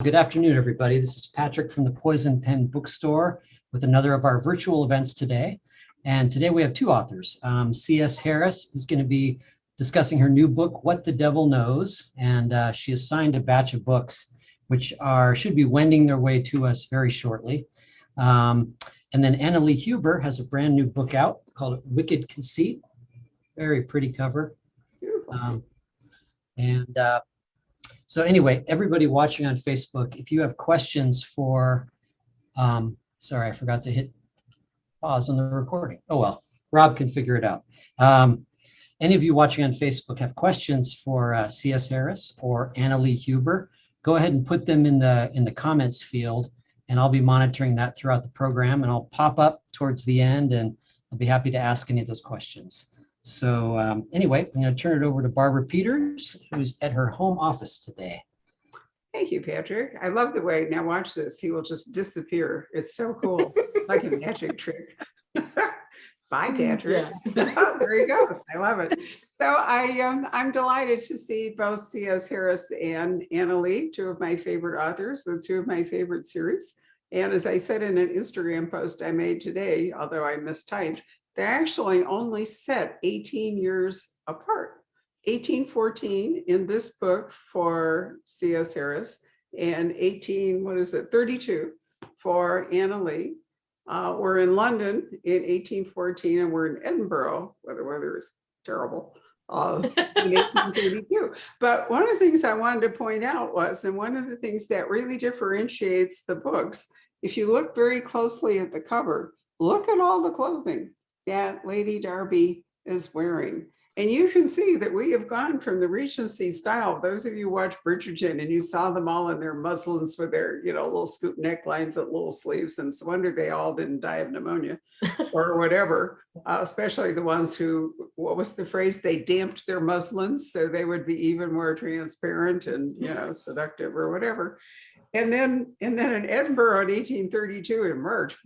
Good afternoon, everybody. This is Patrick from the Poison Pen Bookstore with another of our virtual events today. And today we have two authors. C.S. Harris is going to be discussing her new book, What the Devil Knows. And she has signed a batch of books, which should be wending their way to us very shortly. And then Annalee Huber has a brand new book out called Wicked Conceit. Very pretty cover. Beautiful. So anyway, everybody watching on Facebook, if you have questions for, sorry, I forgot to hit pause on the recording. Oh, well, Rob can figure it out. Any of you watching on Facebook have questions for C.S. Harris or Annalee Huber, go ahead and put them in the comments field, and I'll be monitoring that throughout the program, and I'll pop up towards the end, and I'll be happy to ask any of those questions. So anyway, I'm going to turn it over to Barbara Peters, who's at her home office today. Thank you, Patrick. I love the way, now watch this, he will just disappear. It's so cool, like a magic trick. Bye, Patrick. Yeah. There he goes. I love it. So I'm delighted to see both C.S. Harris and Annalee, two of my favorite authors with two of my favorite series. And as I said in an Instagram post I made today, although I mistyped, they're actually only set 18 years apart. 1814 in this book for C.S. Harris and 32 for Annalee. We're in London in 1814 and we're in Edinburgh, where the weather is terrible, in 1832. But one of the things I wanted to point out was, and one of the things that really differentiates the books, if you look very closely at the cover, look at all the clothing that Lady Darby is wearing. And you can see that we have gone from the Regency style. Those of you who watch Bridgerton and you saw them all in their muslins with their, little scoop necklines and little sleeves, and it's a wonder they all didn't die of pneumonia or whatever, especially the ones who, what was the phrase? They damped their muslins so they would be even more transparent and, seductive or whatever. And then in Edinburgh in 1832 in March,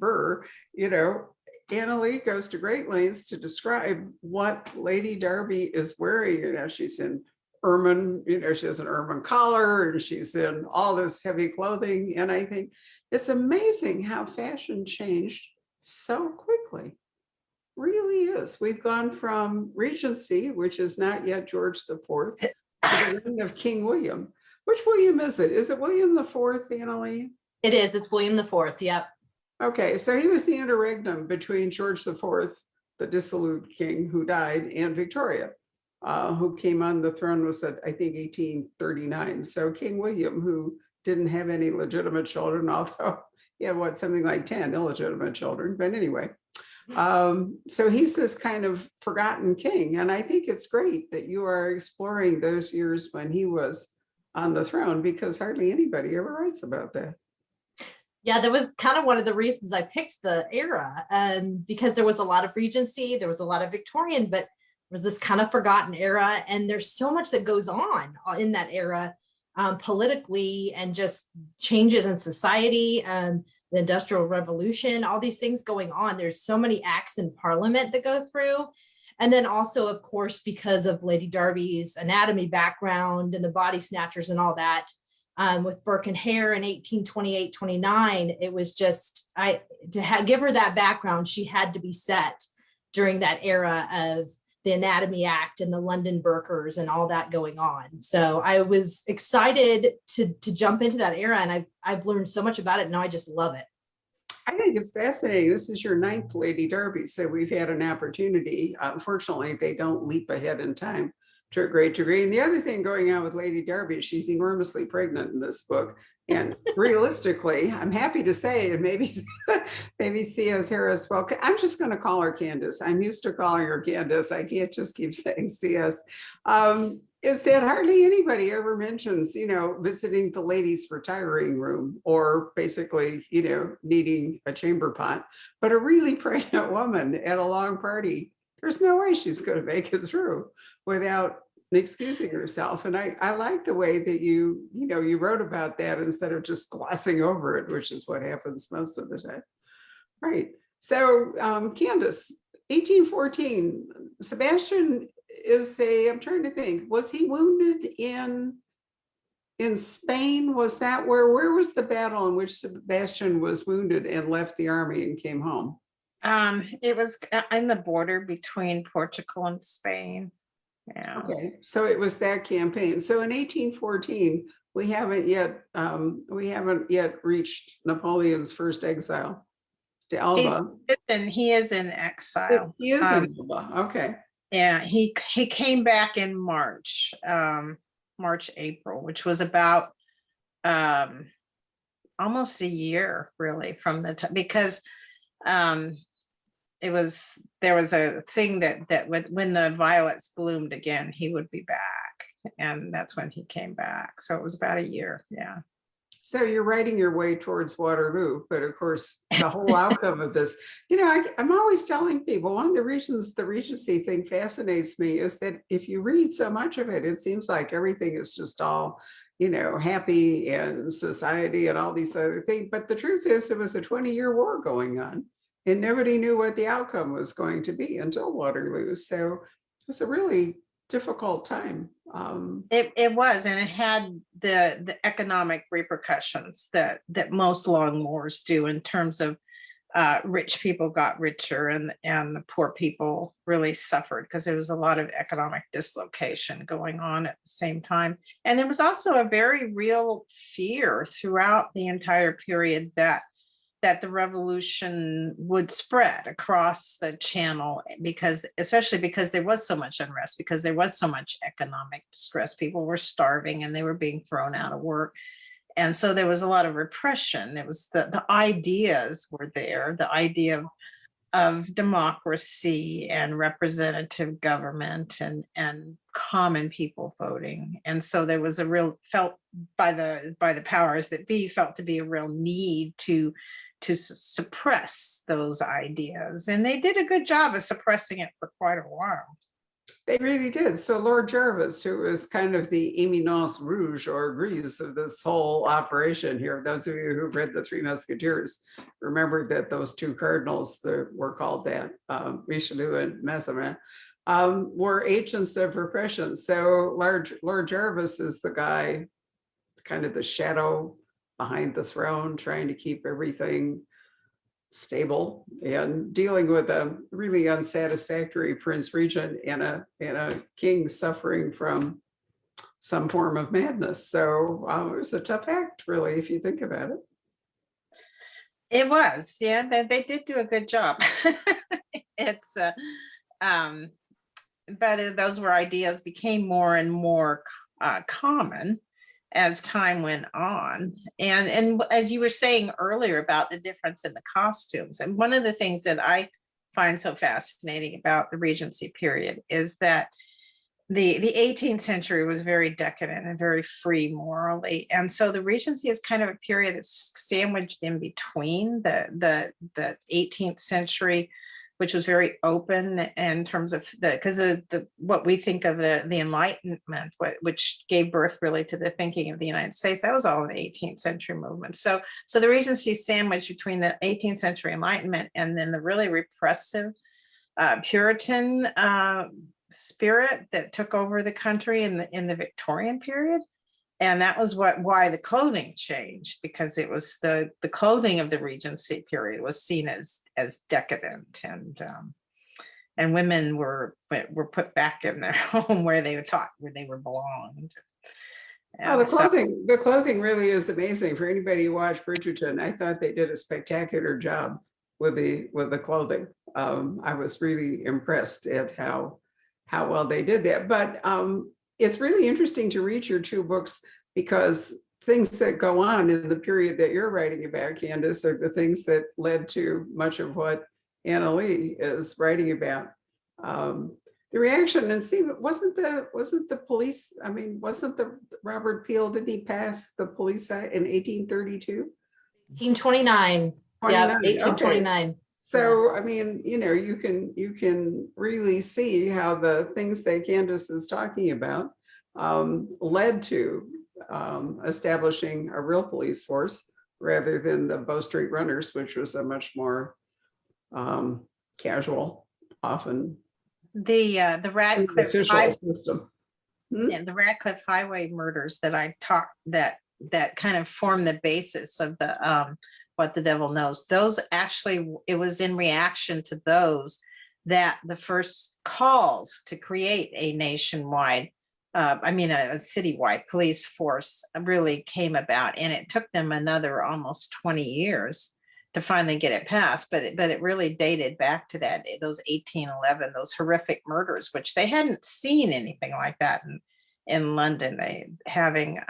Annalee goes to great lengths to describe what Lady Darby is wearing. She's in ermine, she has an ermine collar and she's in all this heavy clothing. And I think it's amazing how fashion changed so quickly. Really is. We've gone from Regency, which is not yet George IV, to the reign of King William. Which William is it? Is it William IV, Annalee? It is. It's William IV. Yep. Okay, so he was the interregnum between George IV, the dissolute king who died, and Victoria, who came on the throne, was at, I think, 1839. So King William, who didn't have any legitimate children, although he had something like 10 illegitimate children, but anyway. So he's this kind of forgotten king. And I think it's great that you are exploring those years when he was on the throne, because hardly anybody ever writes about that. Yeah, that was kind of one of the reasons I picked the era, because there was a lot of Regency, there was a lot of Victorian, but there was this kind of forgotten era. And there's so much that goes on in that era, politically, and just changes in society, the Industrial Revolution, all these things going on. There's so many acts in Parliament that go through. And then also, of course, because of Lady Darby's anatomy background and the Body Snatchers and all that, with Burke and Hare in 1828-29, it was just, give her that background, she had to be set during that era of the Anatomy Act and the London Burkers and all that going on. So I was excited to jump into that era, and I've learned so much about it. Now I just love it. I think it's fascinating. This is your 9th Lady Darby, so we've had an opportunity. Unfortunately, they don't leap ahead in time to a great degree. And the other thing going on with Lady Darby is she's enormously pregnant in this book. And realistically, I'm happy to say, and maybe C.S. Harris, well, I'm just going to call her Candace. I'm used to calling her Candace. I can't just keep saying C.S. Is that hardly anybody ever mentions, visiting the ladies' retiring room, or basically, needing a chamber pot. But a really pregnant woman at a long party, there's no way she's going to make it through without excusing herself. And I like the way that you wrote about that instead of just glossing over it, which is what happens most of the time. Right. So Candace, 1814, Sebastian is I'm trying to think, was he wounded in in Spain, was that where was the battle in which Sebastian was wounded and left the army and came home? It was in the border between Portugal and Spain. Yeah. Okay, so it was that campaign. So in 1814, we haven't yet reached Napoleon's first exile to Elba. He is in exile. He is in Elba. Okay. Yeah, he came back in March, April, which was about almost a year really from the time, because there was a thing that when the violets bloomed again, he would be back, and that's when he came back. So it was about a year. Yeah. So you're writing your way towards Waterloo, but of course, the whole outcome of this, I'm always telling people, one of the reasons the Regency thing fascinates me is that if you read so much of it, it seems like everything is just all, happy and society and all these other things. But the truth is, it was a 20-year war going on, and nobody knew what the outcome was going to be until Waterloo. So it was a really difficult time. It was, and it had the economic repercussions that most long wars do, in terms of rich people got richer and the poor people really suffered, because there was a lot of economic dislocation going on at the same time. And there was also a very real fear throughout the entire period that the revolution would spread across the channel, especially because there was so much unrest, because there was so much economic distress. People were starving and they were being thrown out of work. And so there was a lot of repression. There was the ideas were there, the idea of democracy and representative government and common people voting. And so there was felt by the powers that be, felt to be a real need to suppress those ideas. And they did a good job of suppressing it for quite a while. They really did. So Lord Jervis, who was kind of the éminence rouge or grise of this whole operation here, those of you who've read the Three Musketeers, remember that those two cardinals that were called that, Richelieu and Mazarin, were agents of repression. So Lord Jervis is the guy, kind of the shadow behind the throne, trying to keep everything stable and dealing with a really unsatisfactory Prince Regent and a king suffering from some form of madness. So it was a tough act, really, if you think about it. It was, yeah. They did do a good job. It's but those were ideas became more and more common as time went on. And as you were saying earlier about the difference in the costumes, and one of the things that I find so fascinating about the Regency period is that the 18th century was very decadent and very free morally. And so the Regency is kind of a period that's sandwiched in between the 18th century, which was very open in terms of because of what we think of the Enlightenment, which gave birth really to the thinking of the United States. That was all in the 18th century movement. So the Regency is sandwiched between the 18th century Enlightenment and then the really repressive Puritan spirit that took over the country in the Victorian period. And that was why the clothing changed, because it was the clothing of the Regency period was seen as decadent, and women were put back in their home where they were belonged. Oh, the clothing really is amazing. For anybody who watched Bridgerton, I thought they did a spectacular job with the clothing. I was really impressed at how well they did that. But it's really interesting to read your two books, because things that go on in the period that you're writing about, Candace, are the things that led to much of what Anna Lee is writing about. The reaction, and see, wasn't the police, wasn't the Robert Peel, did he pass the Police Act in 1832? 1829. Yeah, 1829. Okay. So, you can really see how the things that Candace is talking about led to establishing a real police force rather than the Bow Street Runners, which was a much more casual, often the Radcliffe official system. and the Ratcliffe Highway murders that I talked that kind of form the basis of the What the Devil Knows. Those actually, it was in reaction to those that the first calls to create a nationwide, a citywide police force really came about, and it took them another almost 20 years to finally get it passed. But it really dated back to those 1811, those horrific murders, which they hadn't seen anything like that in London. They having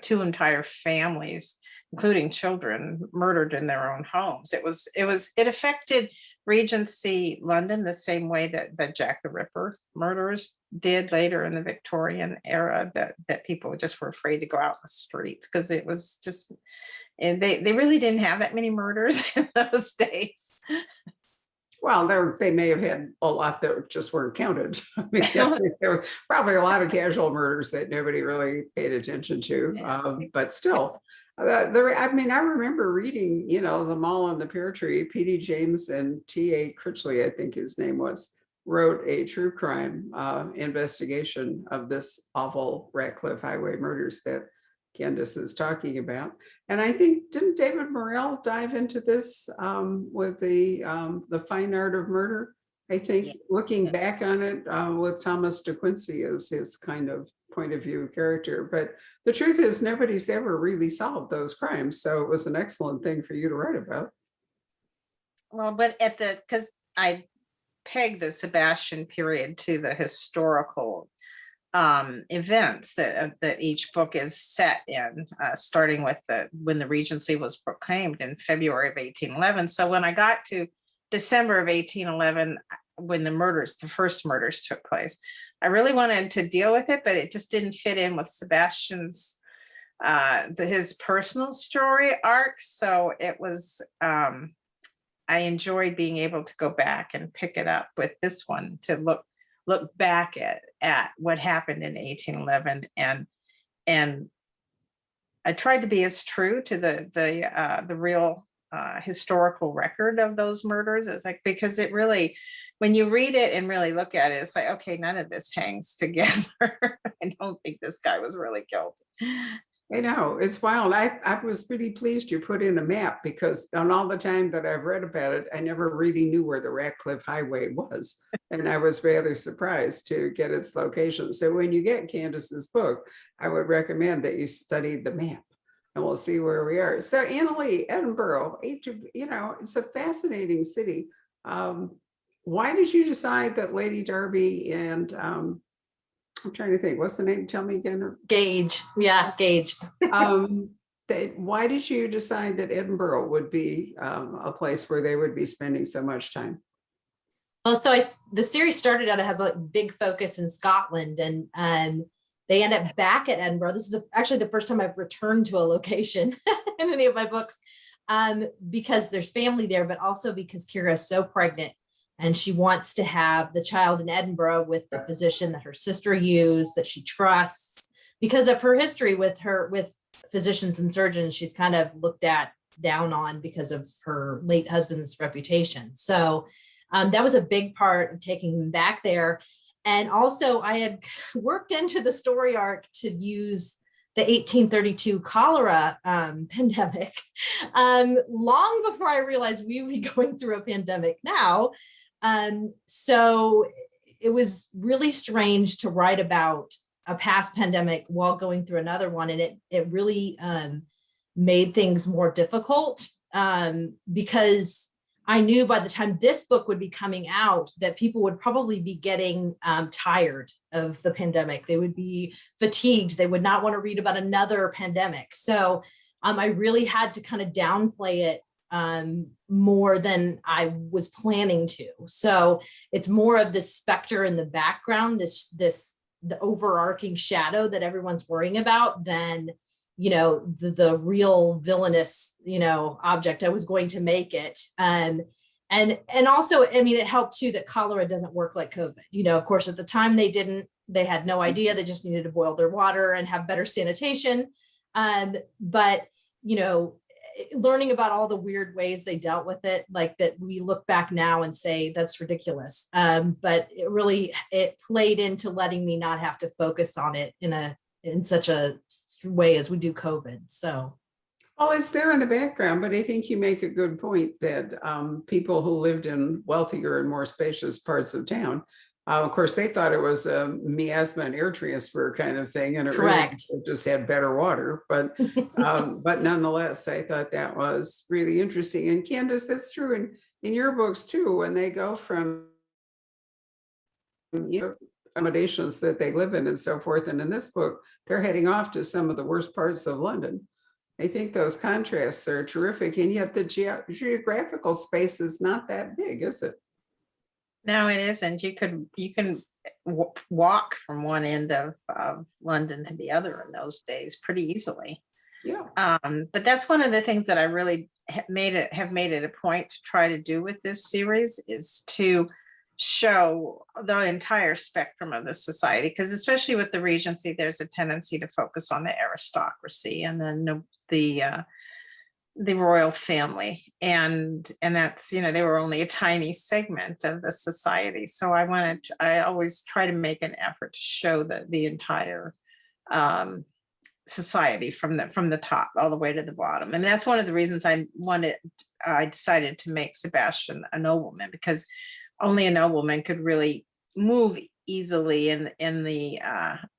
two entire families, including children, murdered in their own homes. It affected Regency London the same way that Jack the Ripper murders did later in the Victorian era, that people just were afraid to go out in the streets because it was just, and they really didn't have that many murders in those days. Well, they may have had a lot that just weren't counted. I mean, there were probably a lot of casual murders that nobody really paid attention to, but still. I remember reading, The Mall and the Pear Tree. P.D. James and T.A. Critchley, I think his name was, wrote a true crime investigation of this awful Ratcliffe Highway murders that Candace is talking about. And I think, didn't David Morrell dive into this with the fine art of murder? I think looking back on it with Thomas de Quincey as his kind of point of view character. But the truth is, nobody's ever really solved those crimes. So it was an excellent thing for you to write about. Well, but because I pegged the Sebastian period to the historical events that each book is set in, starting with when the Regency was proclaimed in February of 1811. So when I got to December of 1811, when the first murders took place, I really wanted to deal with it, but it just didn't fit in with Sebastian's his personal story arc. So it was I enjoyed being able to go back and pick it up with this one, to look back at what happened in 1811, and I tried to be as true to the real historical record of those murders. It's like, because it really, when you read it and really look at it, it's like, okay, none of this hangs together. I don't think this guy was really killed. I know, it's wild. I was pretty pleased you put in a map, because on all the time that I've read about it, I never really knew where the Ratcliffe Highway was. And I was rather surprised to get its location. So when you get Candace's book, I would recommend that you study the map, and we'll see where we are. So Annalee, Edinburgh, it's a fascinating city. Why did you decide that Lady Derby and I'm trying to think, what's the name? Tell me again. Gage. Yeah, Gage. Why did you decide that Edinburgh would be a place where they would be spending so much time? Well, so the series started out, it has a big focus in Scotland, and they end up back at Edinburgh. This is actually the first time I've returned to a location in any of my books, because there's family there, but also because Kira is so pregnant and she wants to have the child in Edinburgh with the physician that her sister used, that she trusts, because of her history with physicians and surgeons. She's kind of looked down on because of her late husband's reputation. So that was a big part of taking them back there. And also I had worked into the story arc to use the 1832 cholera pandemic long before I realized we would be going through a pandemic now. So it was really strange to write about a past pandemic while going through another one. And it really made things more difficult because I knew by the time this book would be coming out that people would probably be getting tired of the pandemic. They would be fatigued. They would not want to read about another pandemic. So I really had to kind of downplay it more than I was planning to. So it's more of this specter in the background, the overarching shadow that everyone's worrying about than, the real villainous, object I was going to make it. And also, it helped too that cholera doesn't work like COVID. Of course, at the time they had no idea. They just needed to boil their water and have better sanitation. But learning about all the weird ways they dealt with it, like that we look back now and say that's ridiculous. But it played into letting me not have to focus on it in such a way as we do COVID. So. Well, it's there in the background, but I think you make a good point that people who lived in wealthier and more spacious parts of town, of course, they thought it was a miasma and air transfer kind of thing, and it Correct. really just had better water. But nonetheless, I thought that was really interesting. And Candace, that's true in your books too. When they go from accommodations that they live in and so forth, and in this book, they're heading off to some of the worst parts of London. I think those contrasts are terrific, and yet the geographical space is not that big, is it? No, it isn't. You can walk from one end of London to the other in those days pretty easily. Yeah. But that's one of the things that I really have made it a point to try to do with this series, is to show the entire spectrum of the society, because especially with the Regency, there's a tendency to focus on the aristocracy and then the royal family, and that's, they were only a tiny segment of the society. So I always try to make an effort to show the entire society from the top all the way to the bottom. And that's one of the reasons I decided to make Sebastian a nobleman, because only a nobleman could really move easily in the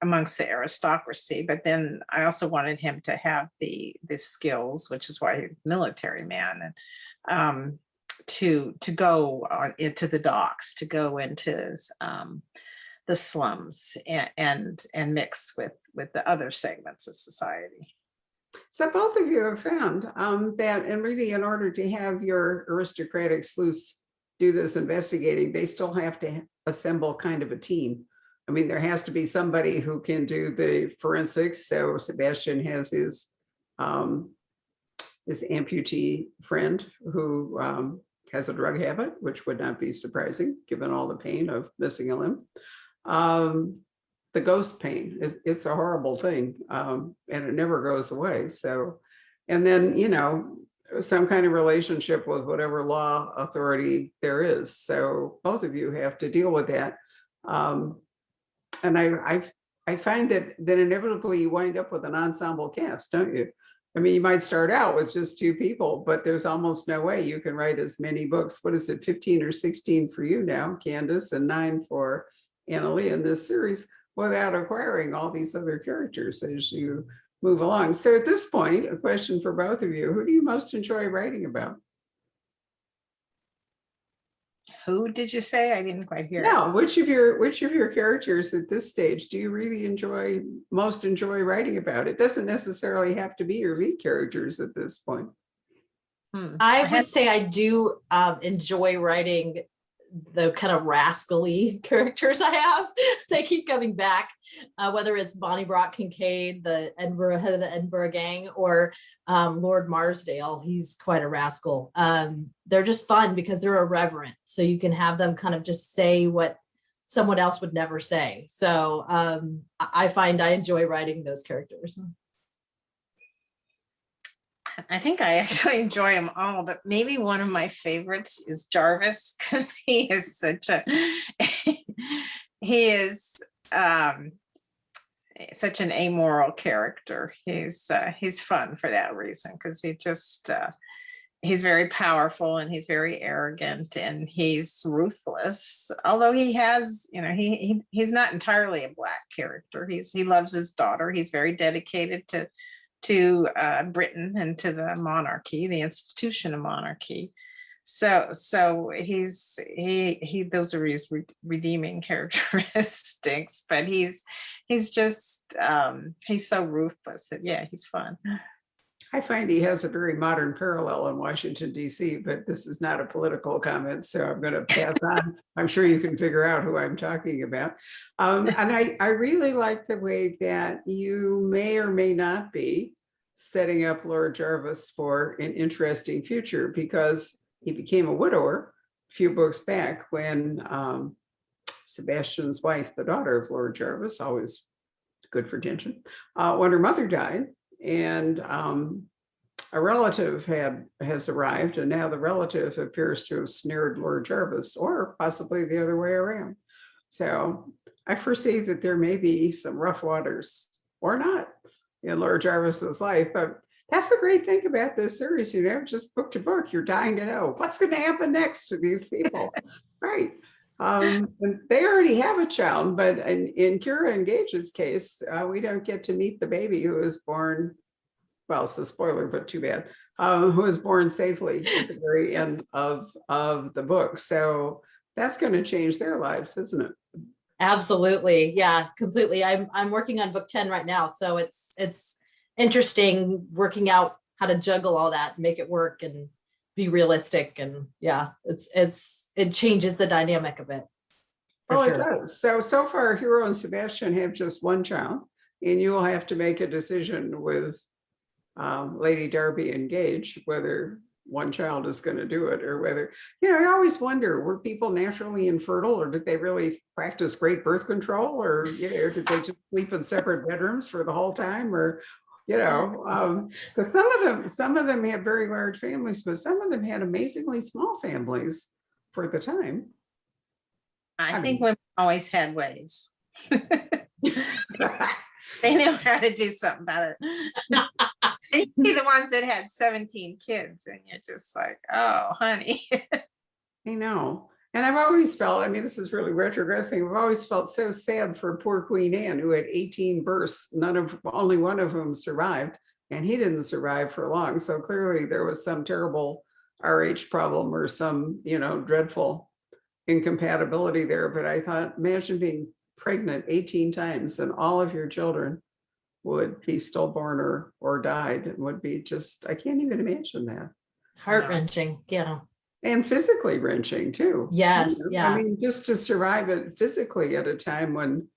amongst the aristocracy. But then I also wanted him to have the skills, which is why he's a military man, and to go into the docks, to go into the slums and mix with the other segments of society. So both of you have found that, and really, in order to have your aristocratic sleuths do this investigating, they still have to assemble kind of a team. I mean, there has to be somebody who can do the forensics. So Sebastian has his amputee friend who has a drug habit, which would not be surprising given all the pain of missing a limb. The ghost pain, it's a horrible thing, and it never goes away. So, and then, some kind of relationship with whatever law authority there is. So both of you have to deal with that. And I find that inevitably you wind up with an ensemble cast, don't you? I mean, you might start out with just two people, but there's almost no way you can write as many books. What is it, 15 or 16 for you now, Candace, and 9 for Annalee in this series, without acquiring all these other characters as you move along. So at this point, a question for both of you: who do you most enjoy writing about? Who did you say? I didn't quite hear. No, which of your characters at this stage do you really most enjoy writing about? It doesn't necessarily have to be your lead characters at this point. I would say I do enjoy writing the kind of rascally characters I have. They keep coming back, whether it's Bonnie Brock Kincaid, the Edinburgh head of the Edinburgh gang, or Lord Marsdale. He's quite a rascal. They're just fun because they're irreverent, so you can have them kind of just say what someone else would never say. So I find I enjoy writing those characters. I think I actually enjoy them all, but maybe one of my favorites is Jarvis, because he is such an amoral character. He's fun for that reason, because he's very powerful and he's very arrogant and he's ruthless. Although he has, he's not entirely a Black character. He loves his daughter. He's very dedicated to Britain and to the monarchy, the institution of monarchy. So he those are his redeeming characteristics, but he's just he's so ruthless that, yeah, he's fun. I find he has a very modern parallel in Washington, D.C., but this is not a political comment, so I'm going to pass on. I'm sure you can figure out who I'm talking about. And I really like the way that you may or may not be setting up Lord Jarvis for an interesting future, because he became a widower a few books back when Sebastian's wife, the daughter of Lord Jarvis, always good for tension, when her mother died. And a relative has arrived, and now the relative appears to have snared Lord Jarvis, or possibly the other way around. So I foresee that there may be some rough waters, or not, in Lord Jarvis's life. But that's the great thing about this series, just book to book, you're dying to know what's going to happen next to these people, right? And they already have a child, but in Kira and Gage's case, we don't get to meet the baby who was born. Well, it's a spoiler, but too bad. Who was born safely at the very end of the book. So that's going to change their lives, isn't it? Absolutely. Yeah, completely. I'm working on book 10 right now. So it's interesting working out how to juggle all that, make it work and be realistic. And yeah, it changes the dynamic of it. Oh, it does. So far, Hero and Sebastian have just one child, and you will have to make a decision with Lady Darby and Gage whether one child is going to do it, or whether, I always wonder, were people naturally infertile, or did they really practice great birth control, or did they just sleep in separate bedrooms for the whole time, or because some of them have very large families, but some of them had amazingly small families for the time. I think women always had ways. They knew how to do something about it. You see the ones that had 17 kids, and you're just like, oh, honey. I know. And I've always felt, this is really retrogressing, I've always felt so sad for poor Queen Anne, who had 18 births, only one of whom survived, and he didn't survive for long. So clearly there was some terrible RH problem, or some, dreadful incompatibility there. But I thought, imagine being pregnant 18 times and all of your children would be stillborn or died. It would be just, I can't even imagine that. Heart-wrenching. Yeah. And physically wrenching too. Yes. Yeah. Just to survive it physically at a time when,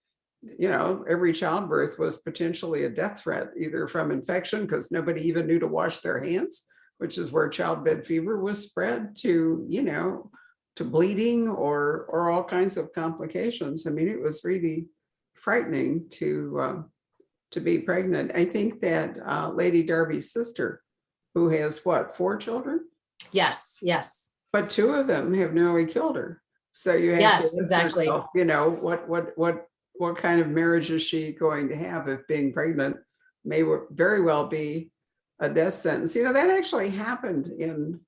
every childbirth was potentially a death threat, either from infection, because nobody even knew to wash their hands, which is where childbed fever was spread, to, to bleeding or all kinds of complications. It was really frightening to be pregnant. I think that Lady Darby's sister, who has 4 children? Yes. But 2 of them have nearly killed her. So you have yes, to ask exactly. yourself, what kind of marriage is she going to have if being pregnant may very well be a death sentence? That actually happened in,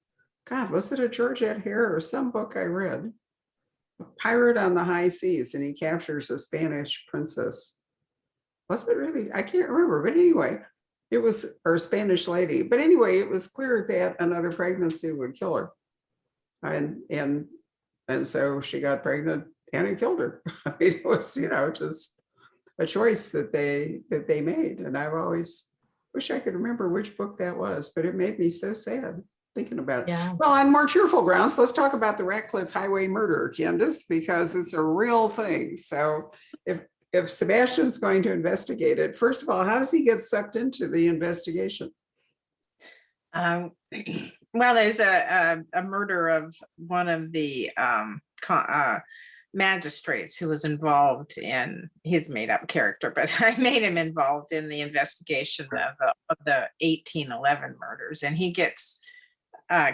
God, was it a Georgette Hare or some book I read? A Pirate on the High Seas, and he captures a Spanish princess. Was it really? I can't remember. But anyway, it was, or Spanish lady. But anyway, it was clear that another pregnancy would kill her. And so she got pregnant and it killed her. It was, just a choice that they made. And I've always wish I could remember which book that was, but it made me so sad thinking about it. Yeah. Well, on more cheerful grounds, let's talk about the Ratcliffe Highway murder, Candace, because it's a real thing. So if Sebastian's going to investigate it, first of all, how does he get sucked into the investigation? Well, there's a murder of one of the magistrates who was involved in his made-up character, but I made him involved in the investigation of the 1811 murders, and he gets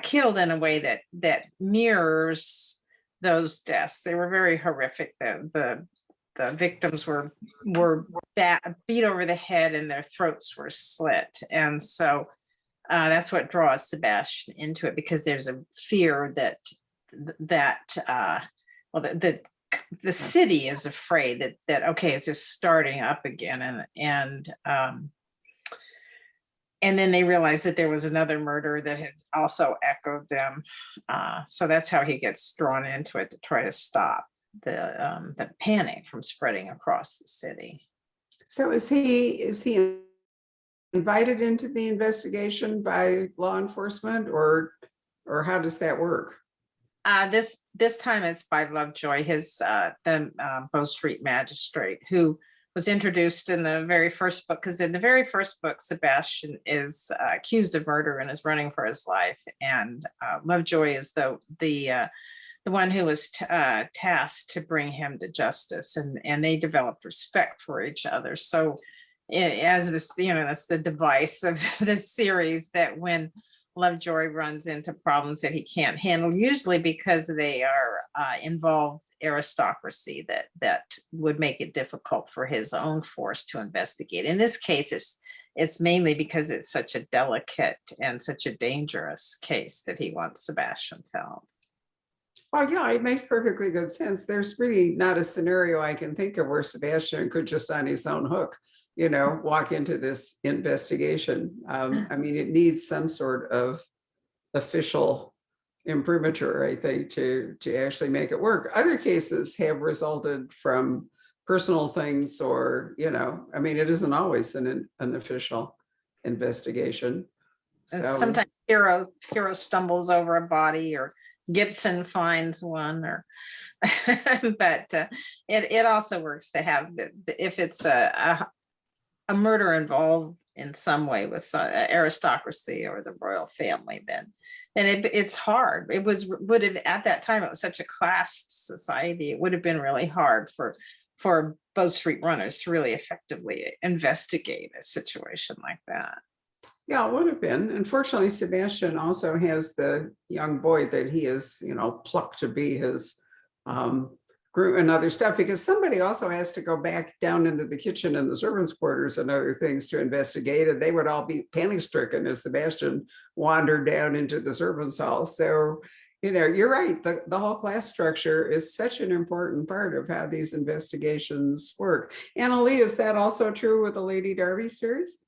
killed in a way that mirrors those deaths. They were very horrific. The victims were beat over the head and their throats were slit, and so that's what draws Sebastian into it, because there's a fear that the city is afraid that okay, it's just starting up again, and then they realized that there was another murder that had also echoed them. So that's how he gets drawn into it, to try to stop the panic from spreading across the city. So is he invited into the investigation by law enforcement, or how does that work? This time it's by Lovejoy, the Bow Street magistrate, who was introduced in the very first book, because in the very first book, Sebastian is accused of murder and is running for his life, and Lovejoy is the one who was tasked to bring him to justice, and they developed respect for each other. So as this, that's the device of this series, that when Lovejoy runs into problems that he can't handle, usually because they are involved aristocracy that would make it difficult for his own force to investigate. In this case, it's mainly because it's such a delicate and such a dangerous case that he wants Sebastian's help. Well, yeah, it makes perfectly good sense. There's really not a scenario I can think of where Sebastian could just on his own hook, walk into this investigation. I mean, it needs some sort of official imprimatur, I think, to actually make it work. Other cases have resulted from personal things, or, I mean, it isn't always an official investigation. And So sometimes Hero stumbles over a body, or Gibson finds one, or but it also works to have if it's a murder involved in some way with aristocracy or the royal family, then it's hard. Would have at that time, it was such a classed society, it would have been really hard for Bow Street runners to really effectively investigate a situation like that. yeah, it would have been. Unfortunately, Sebastian also has the young boy that he is, plucked to be his groom and other stuff, because somebody also has to go back down into the kitchen and the servants' quarters and other things to investigate, and they would all be panic stricken as Sebastian wandered down into the servants' hall. So, you're right. The whole class structure is such an important part of how these investigations work. Annalee, is that also true with the Lady Derby series?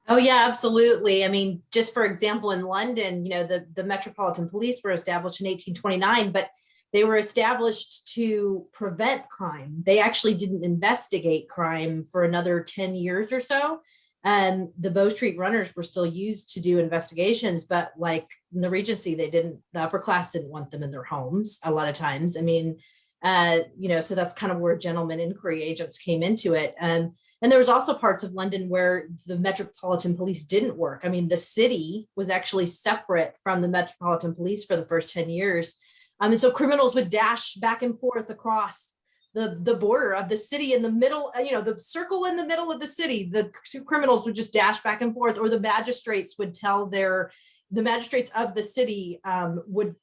Oh yeah, absolutely. I mean, just for example, in London, the Metropolitan Police were established in 1829, but they were established to prevent crime. They actually didn't investigate crime for another 10 years or so. And the Bow Street runners were still used to do investigations, but like in the Regency, the upper class didn't want them in their homes a lot of times. I mean, so that's kind of where gentleman inquiry agents came into it. And there was also parts of London where the Metropolitan Police didn't work. I mean, the city was actually separate from the Metropolitan Police for the first 10 years. And so criminals would dash back and forth across the border of the city in the middle, the circle in the middle of the city. The criminals would just dash back and forth, or the magistrates would tell the magistrates of the city would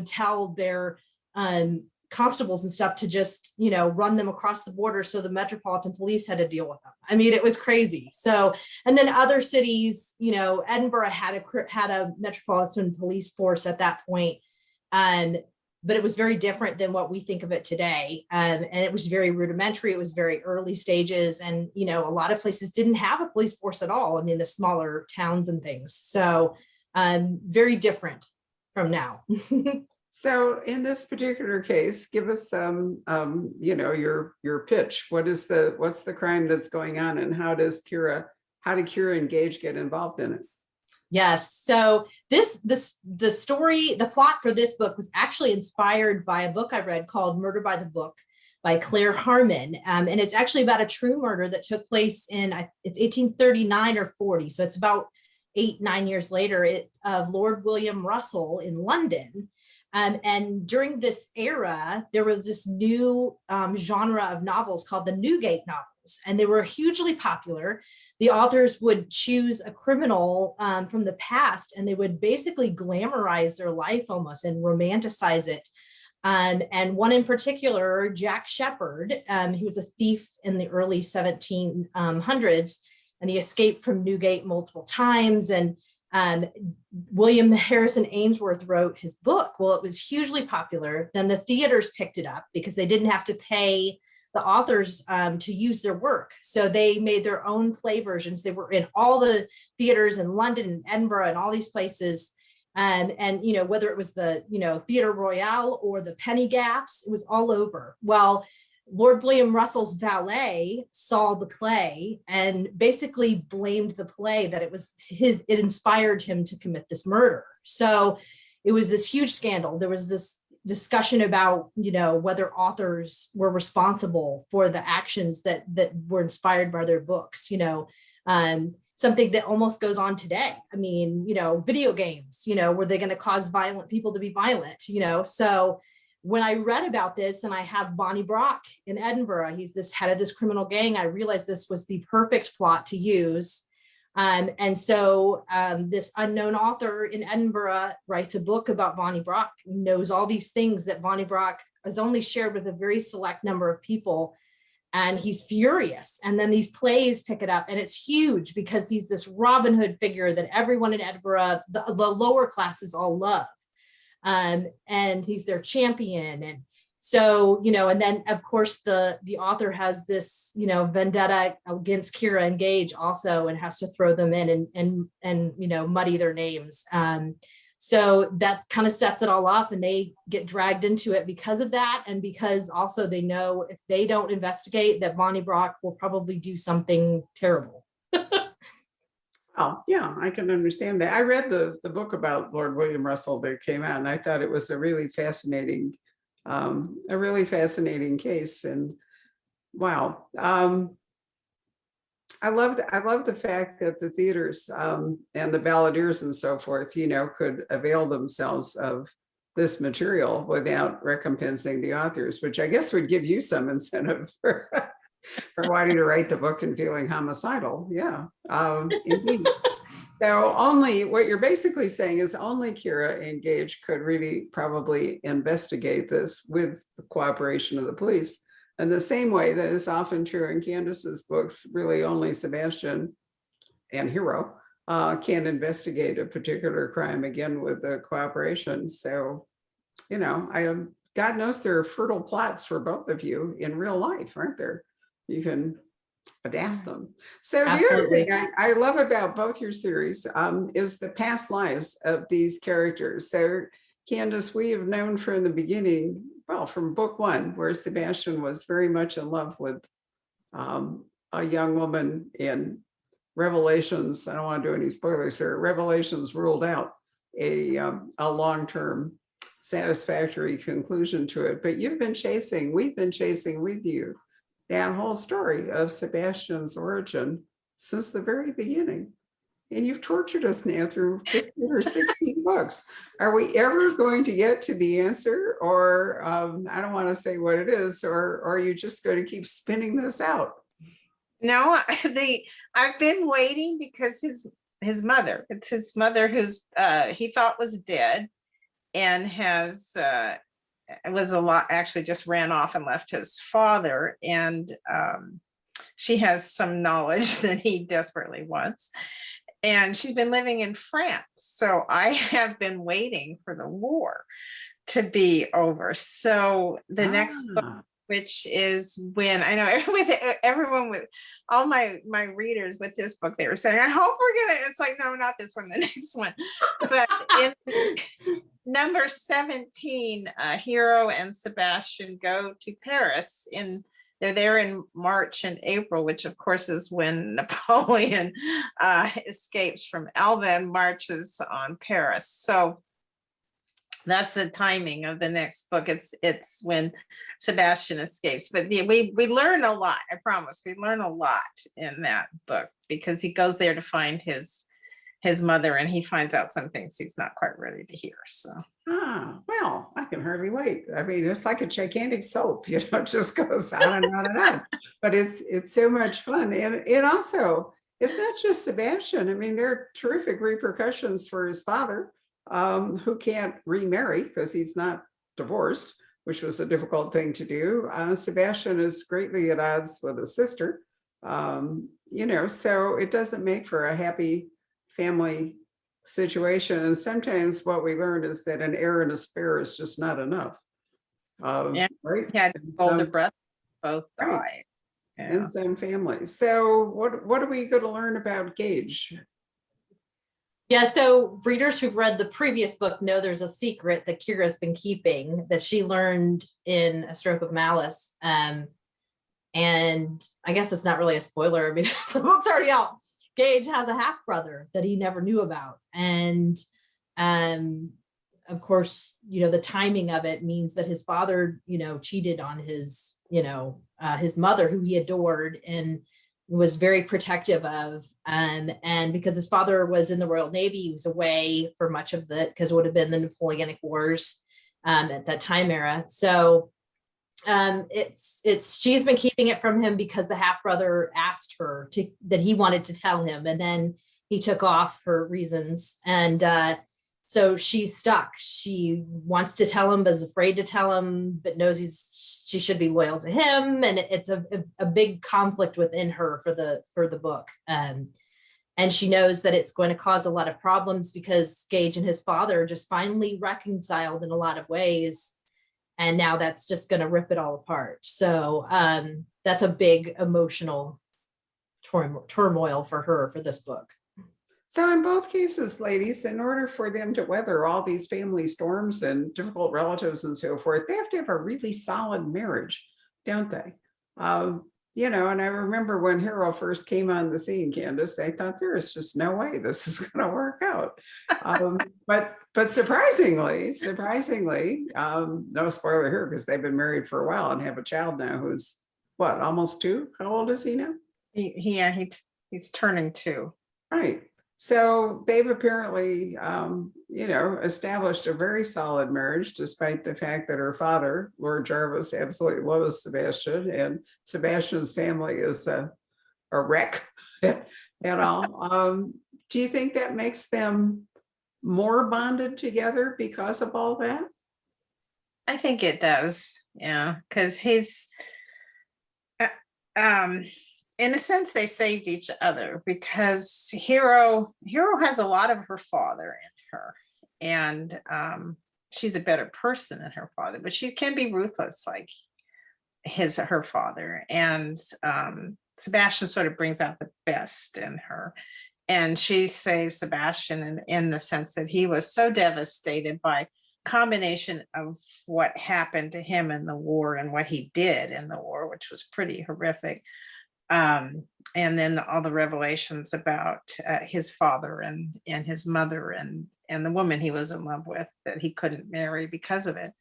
tell their constables and stuff to just, run them across the border. So the Metropolitan Police had to deal with them. I mean, it was crazy. So, and then other cities, Edinburgh had a Metropolitan Police force at that point. But it was very different than what we think of it today. And it was very rudimentary. It was very early stages. And, a lot of places didn't have a police force at all. I mean, the smaller towns and things. So very different from now. So in this particular case, give us some, your pitch. What's the crime that's going on, and how did Kira and Gage get involved in it? Yes. So the plot for this book was actually inspired by a book I read called Murder by the Book by Claire Harmon. And it's actually about a true murder that took place in, it's 1839 or 40. So it's about 8-9 years later, of Lord William Russell in London. And during this era, there was this new genre of novels called the Newgate novels, and they were hugely popular. The authors would choose a criminal from the past, and they would basically glamorize their life almost and romanticize it. And one in particular, Jack Sheppard, he was a thief in the early 1700s, and he escaped from Newgate multiple times. And William Harrison Ainsworth wrote his book. Well, it was hugely popular. Then the theaters picked it up because they didn't have to pay the authors to use their work. So they made their own play versions. They were in all the theaters in London and Edinburgh and all these places. And whether it was the, Theatre Royal or the Penny Gaffs, it was all over. Well, Lord William Russell's valet saw the play and basically blamed the play that it inspired him to commit this murder. So it was this huge scandal. There was this discussion about, whether authors were responsible for the actions that were inspired by their books, something that almost goes on today. I mean, video games, were they going to cause violent people to be violent, So when I read about this, and I have Bonnie Brock in Edinburgh, he's this head of this criminal gang, I realized this was the perfect plot to use. And so this unknown author in Edinburgh writes a book about Bonnie Brock, knows all these things that Bonnie Brock has only shared with a very select number of people. And he's furious. And then these plays pick it up, and it's huge because he's this Robin Hood figure that everyone in Edinburgh, the lower classes all love. And he's their champion. And so, you know, and then of course the author has this, you know, vendetta against Kira and Gage also, and has to throw them in and you know, muddy their names. So that kind of sets it all off, and they get dragged into it because of that. And because also they know if they don't investigate, that Bonnie Brock will probably do something terrible. Oh, yeah, I can understand that. I read the book about Lord William Russell that came out, and I thought it was a really fascinating case. And wow, I love the fact that the theaters and the balladeers and so forth, you know, could avail themselves of this material without recompensing the authors, which I guess would give you some incentive for for wanting to write the book and feeling homicidal. Yeah, indeed. So only, what you're basically saying is only Kira and Gage could really probably investigate this with the cooperation of the police. And the same way that is often true in Candace's books, really only Sebastian and Hero can investigate a particular crime, again, with the cooperation. So, you know, God knows there are fertile plots for both of you in real life, aren't there? You can adapt them. So the other thing I love about both your series is the past lives of these characters. So Candace, we have known from the beginning, well, from book one, where Sebastian was very much in love with a young woman in Revelations. I don't want to do any spoilers here. Revelations ruled out a long-term satisfactory conclusion to it. But we've been chasing with you that whole story of Sebastian's origin since the very beginning. And you've tortured us now through 15 or 16 books. Are we ever going to get to the answer? Or I don't want to say what it is, or are you just going to keep spinning this out? No, I've been waiting because his mother, it's his mother who's he thought was dead, and was a lot, actually just ran off and left his father. And she has some knowledge that he desperately wants. And she's been living in France. So I have been waiting for the war to be over. So the next book, which is when I know everyone with all my readers with this book, they were saying, I hope we're gonna, it's like, no, not this one, the next one. But in number 17, Hero and Sebastian go to Paris. They're there in March and April, which of course is when Napoleon escapes from Elba and marches on Paris. So that's the timing of the next book. It's when Sebastian escapes. But we learn a lot, I promise. We learn a lot in that book, because he goes there to find his mother, and he finds out some things he's not quite ready to hear. So well, I can hardly wait. I mean, it's like a gigantic soap, you know, it just goes on and on and on. But it's so much fun. And it also, it's not just Sebastian. I mean, there are terrific repercussions for his father, who can't remarry because he's not divorced, which was a difficult thing to do. Sebastian is greatly at odds with his sister, you know, so it doesn't make for a happy family situation. And sometimes what we learn is that an heir and a spare is just not enough. Yeah, right? he had older brothers, both died. Right. Yeah. In some families. So what are we going to learn about Gage? Yeah, so readers who've read the previous book know there's a secret that Kira's been keeping that she learned in A Stroke of Malice. And I guess it's not really a spoiler. I mean, the book's already out. Gage has a half brother that he never knew about. And of course, you know, the timing of it means that his father, you know, cheated on his, you know, his mother, who he adored and was very protective of. And because his father was in the Royal Navy, he was away for much of the, because it would have been the Napoleonic Wars. at that time era. So she's been keeping it from him because the half brother asked her that he wanted to tell him, and then he took off for reasons. And so she's stuck. She wants to tell him, but is afraid to tell him, but knows she should be loyal to him. And it's a big conflict within her for the book. And she knows that it's going to cause a lot of problems because Gage and his father just finally reconciled in a lot of ways. And now that's just going to rip it all apart. So that's a big emotional turmoil for her for this book. So in both cases, ladies, in order for them to weather all these family storms and difficult relatives and so forth, they have to have a really solid marriage, don't they? You know, and I remember when Hero first came on the scene, Candace, I thought there is just no way this is going to work out. But surprisingly, no spoiler here because they've been married for a while and have a child now who's what, almost 2? How old is he now? He's turning 2. Right. So they've apparently, you know, established a very solid marriage, despite the fact that her father, Lord Jarvis, absolutely loves Sebastian, and Sebastian's family is a wreck. And all. Do you think that makes them more bonded together because of all that? I think it does. Yeah, because he's in a sense, they saved each other because Hero has a lot of her father in her, and she's a better person than her father, but she can be ruthless like her father. And Sebastian sort of brings out the best in her, and she saves Sebastian in the sense that he was so devastated by combination of what happened to him in the war and what he did in the war, which was pretty horrific. And then all the revelations about his father and his mother and the woman he was in love with that he couldn't marry because of it.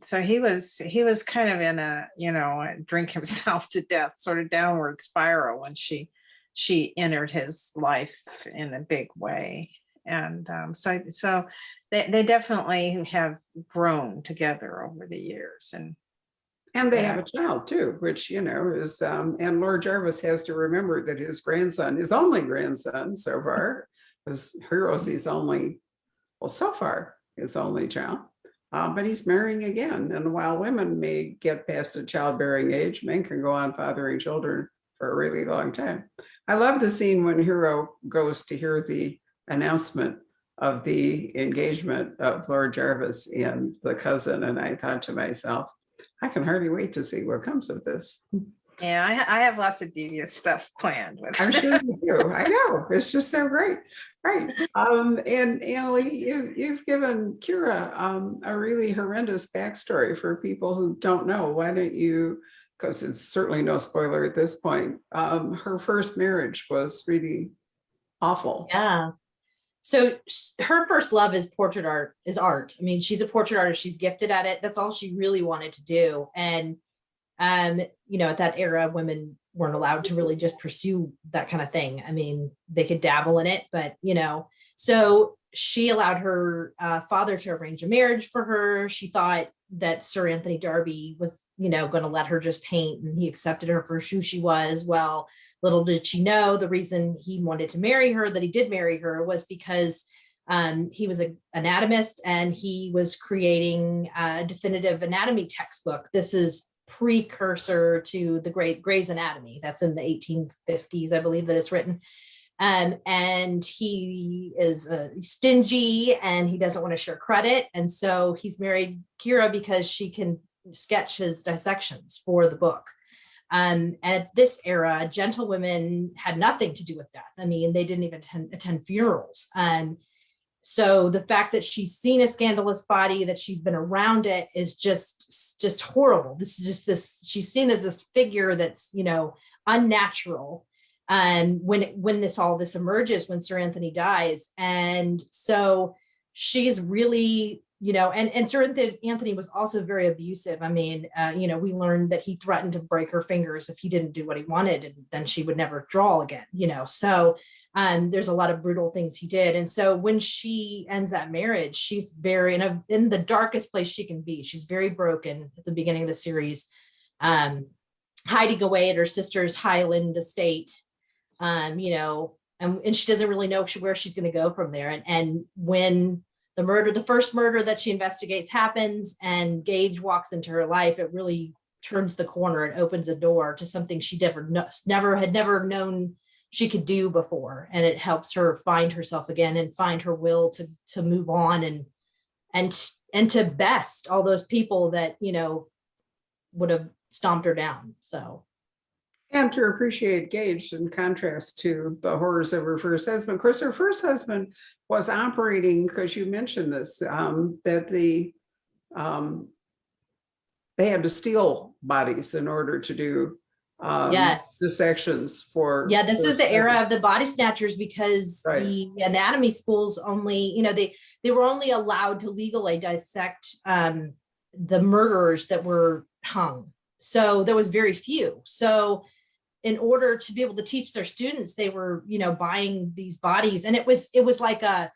So he was kind of in a, you know, drink himself to death sort of downward spiral when she entered his life in a big way. And so they definitely have grown together over the years. And they have a child too, which, you know, is, and Lord Jarvis has to remember that his grandson, his only grandson so far, because Hero's his only, well, so far, his only child, but he's marrying again. And while women may get past the childbearing age, men can go on fathering children for a really long time. I love the scene when Hero goes to hear the announcement of the engagement of Lord Jarvis and the cousin. And I thought to myself, I can hardly wait to see what comes of this. Yeah, I have lots of devious stuff planned with. I'm sure you do. I know. It's just so great. Right. And Annalie, you've given Kira a really horrendous backstory for people who don't know. Why don't you, because it's certainly no spoiler at this point, her first marriage was really awful. Yeah. So her first love is art. I mean, she's a portrait artist. She's gifted at it. That's all she really wanted to do. And, you know, at that era, women weren't allowed to really just pursue that kind of thing. I mean, they could dabble in it, but, you know, so she allowed her father to arrange a marriage for her. She thought that Sir Anthony Darby was, you know, going to let her just paint, and he accepted her for who she was. Well, little did she know the reason he wanted to marry her, that he did marry her, was because he was an anatomist and he was creating a definitive anatomy textbook. This is precursor to the great Gray's Anatomy. That's in the 1850s, I believe that it's written. And he is stingy and he doesn't want to share credit. And so he's married Kira because she can sketch his dissections for the book. And at this era, gentlewomen had nothing to do with death. I mean, they didn't even attend funerals. So the fact that she's seen a scandalous body, that she's been around it, is just horrible. This is just this, she's seen as this figure that's, you know, unnatural. And when this emerges, when Sir Anthony dies. And so she's really, you know, and Sir Anthony was also very abusive. I mean, you know, we learned that he threatened to break her fingers if he didn't do what he wanted, and then she would never draw again, you know. So There's a lot of brutal things he did. And so when she ends that marriage, she's very in the darkest place she can be. She's very broken at the beginning of the series, hiding away at her sister's Highland estate, and she doesn't really know where she's going to go from there. And when the first murder that she investigates happens and Gage walks into her life, it really turns the corner and opens a door to something she had never known she could do before. And it helps her find herself again and find her will to move on and to best all those people that, would have stomped her down. So. And to appreciate Gage in contrast to the horrors of her first husband. Of course, her first husband was operating, because you mentioned this, that they had to steal bodies in order to do Yes. dissections for. Yeah, this is the era of the body snatchers, because Right. the anatomy schools only, they were only allowed to legally dissect the murderers that were hung. So there was very few. So in order to be able to teach their students, they were, buying these bodies, and it was like a,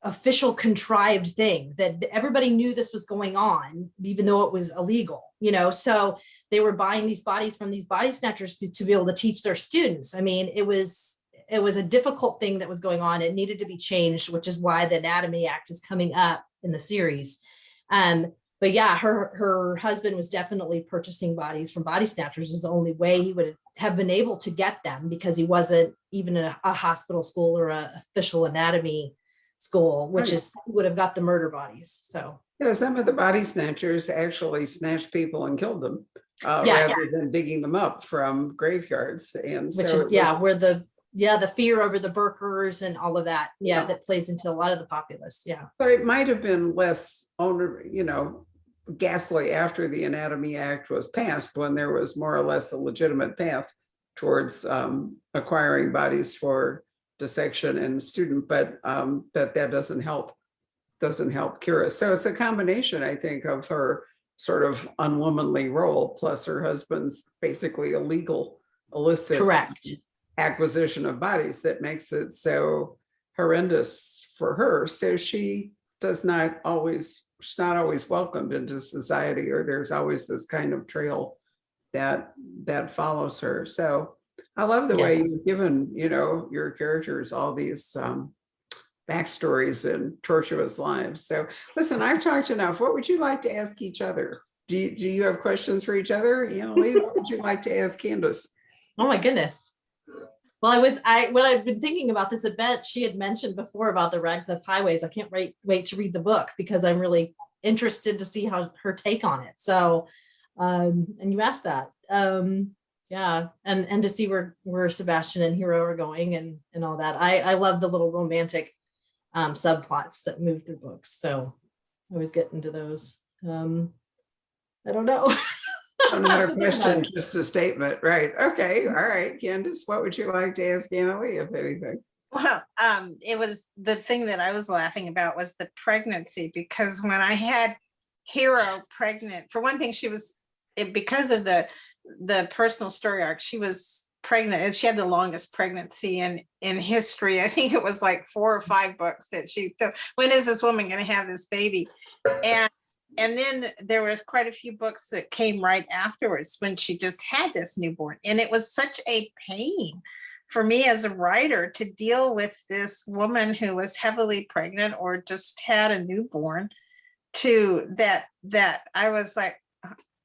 official contrived thing that everybody knew this was going on, even though it was illegal, so they were buying these bodies from these body snatchers to be able to teach their students. I mean, it was a difficult thing that was going on. It needed to be changed, which is why the Anatomy Act is coming up in the series. But yeah, her husband was definitely purchasing bodies from body snatchers. It was the only way he would have been able to get them, because he wasn't even in a hospital school or a official anatomy school, which is would have got the murder bodies. So Yeah, some of the body snatchers actually snatched people and killed them, Yes. rather than digging them up from graveyards. And which so is where the fear over the Burkers and all of that, that plays into a lot of the populace. Yeah. but it might have been less ghastly after the Anatomy Act was passed, when there was more or less a legitimate path towards acquiring bodies for dissection and student, but that doesn't help Kira. So it's a combination, I think, of her sort of unwomanly role plus her husband's basically illegal, illicit Correct. acquisition of bodies that makes it so horrendous for her. So she's not always welcomed into society, or there's always this kind of trail that follows her. So I love the way Yes. you've given, your characters all these backstories and tortuous lives. So listen, I've talked enough. What would you like to ask each other? Do you have questions for each other? Annalee, what would you like to ask Candace? Oh my goodness. Well, when I've been thinking about this event, she had mentioned before about the Radcliffe Highways. I can't wait to read the book, because I'm really interested to see how her take on it. So, and you asked that. Yeah, and to see where Sebastian and Hero are going and all that. I love the little romantic subplots that move through books. So I always get into those. I don't know. Not a question, just a statement, right? Okay, all right, Candace, what would you like to ask Annalee, if anything? Well, it was the thing that I was laughing about was the pregnancy, because when I had Hero pregnant, for one thing, because of the personal story arc, she was pregnant, and she had the longest pregnancy in history. I think it was like 4 or 5 books that she took. When is this woman going to have this baby? And then there was quite a few books that came right afterwards when she just had this newborn. And it was such a pain for me as a writer to deal with this woman who was heavily pregnant or just had a newborn, to that I was like,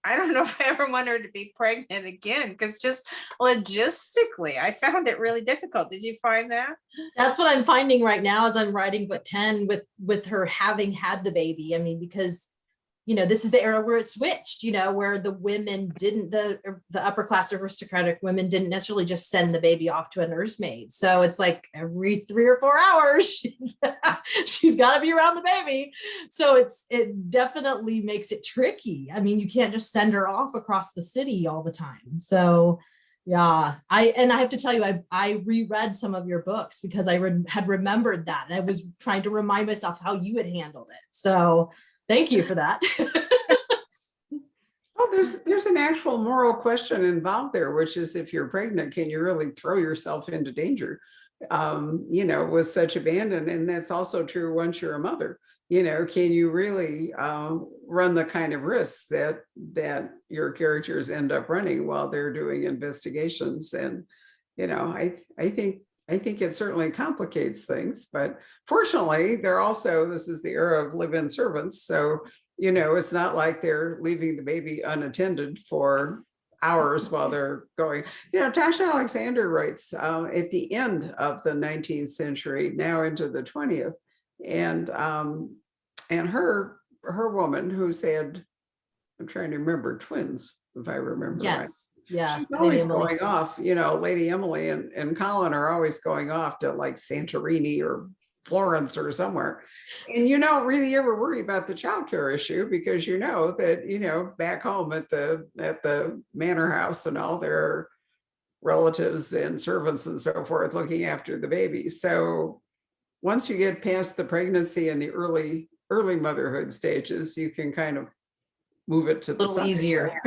I don't know if I ever want her to be pregnant again, because just logistically, I found it really difficult. Did you find that? That's what I'm finding right now as I'm writing book 10 with her having had the baby. I mean, because this is the era where it switched, where the women didn't, the upper class aristocratic women didn't necessarily just send the baby off to a nursemaid. So it's like every 3 or 4 hours, she's got to be around the baby. So it definitely makes it tricky. I mean, you can't just send her off across the city all the time. So yeah, I have to tell you, I reread some of your books because I had remembered that. And I was trying to remind myself how you had handled it. So thank you for that. Oh, there's an actual moral question involved there, which is if you're pregnant, can you really throw yourself into danger? With such abandon. And that's also true once you're a mother. Can you really run the kind of risks that your characters end up running while they're doing investigations? And I think it certainly complicates things, but fortunately, this is the era of live-in servants. So, it's not like they're leaving the baby unattended for hours while they're going. Tasha Alexander writes at the end of the 19th century, now into the 20th, and her woman who's had, I'm trying to remember, twins, if I remember right. Yes. Yeah. She's Lady always Emily. going off, Lady Emily and Colin are always going off to like Santorini or Florence or somewhere. And you don't really ever worry about the childcare issue because that, back home at the manor house and all, there are relatives and servants and so forth looking after the baby. So once you get past the pregnancy and the early motherhood stages, you can kind of move it to the little easier.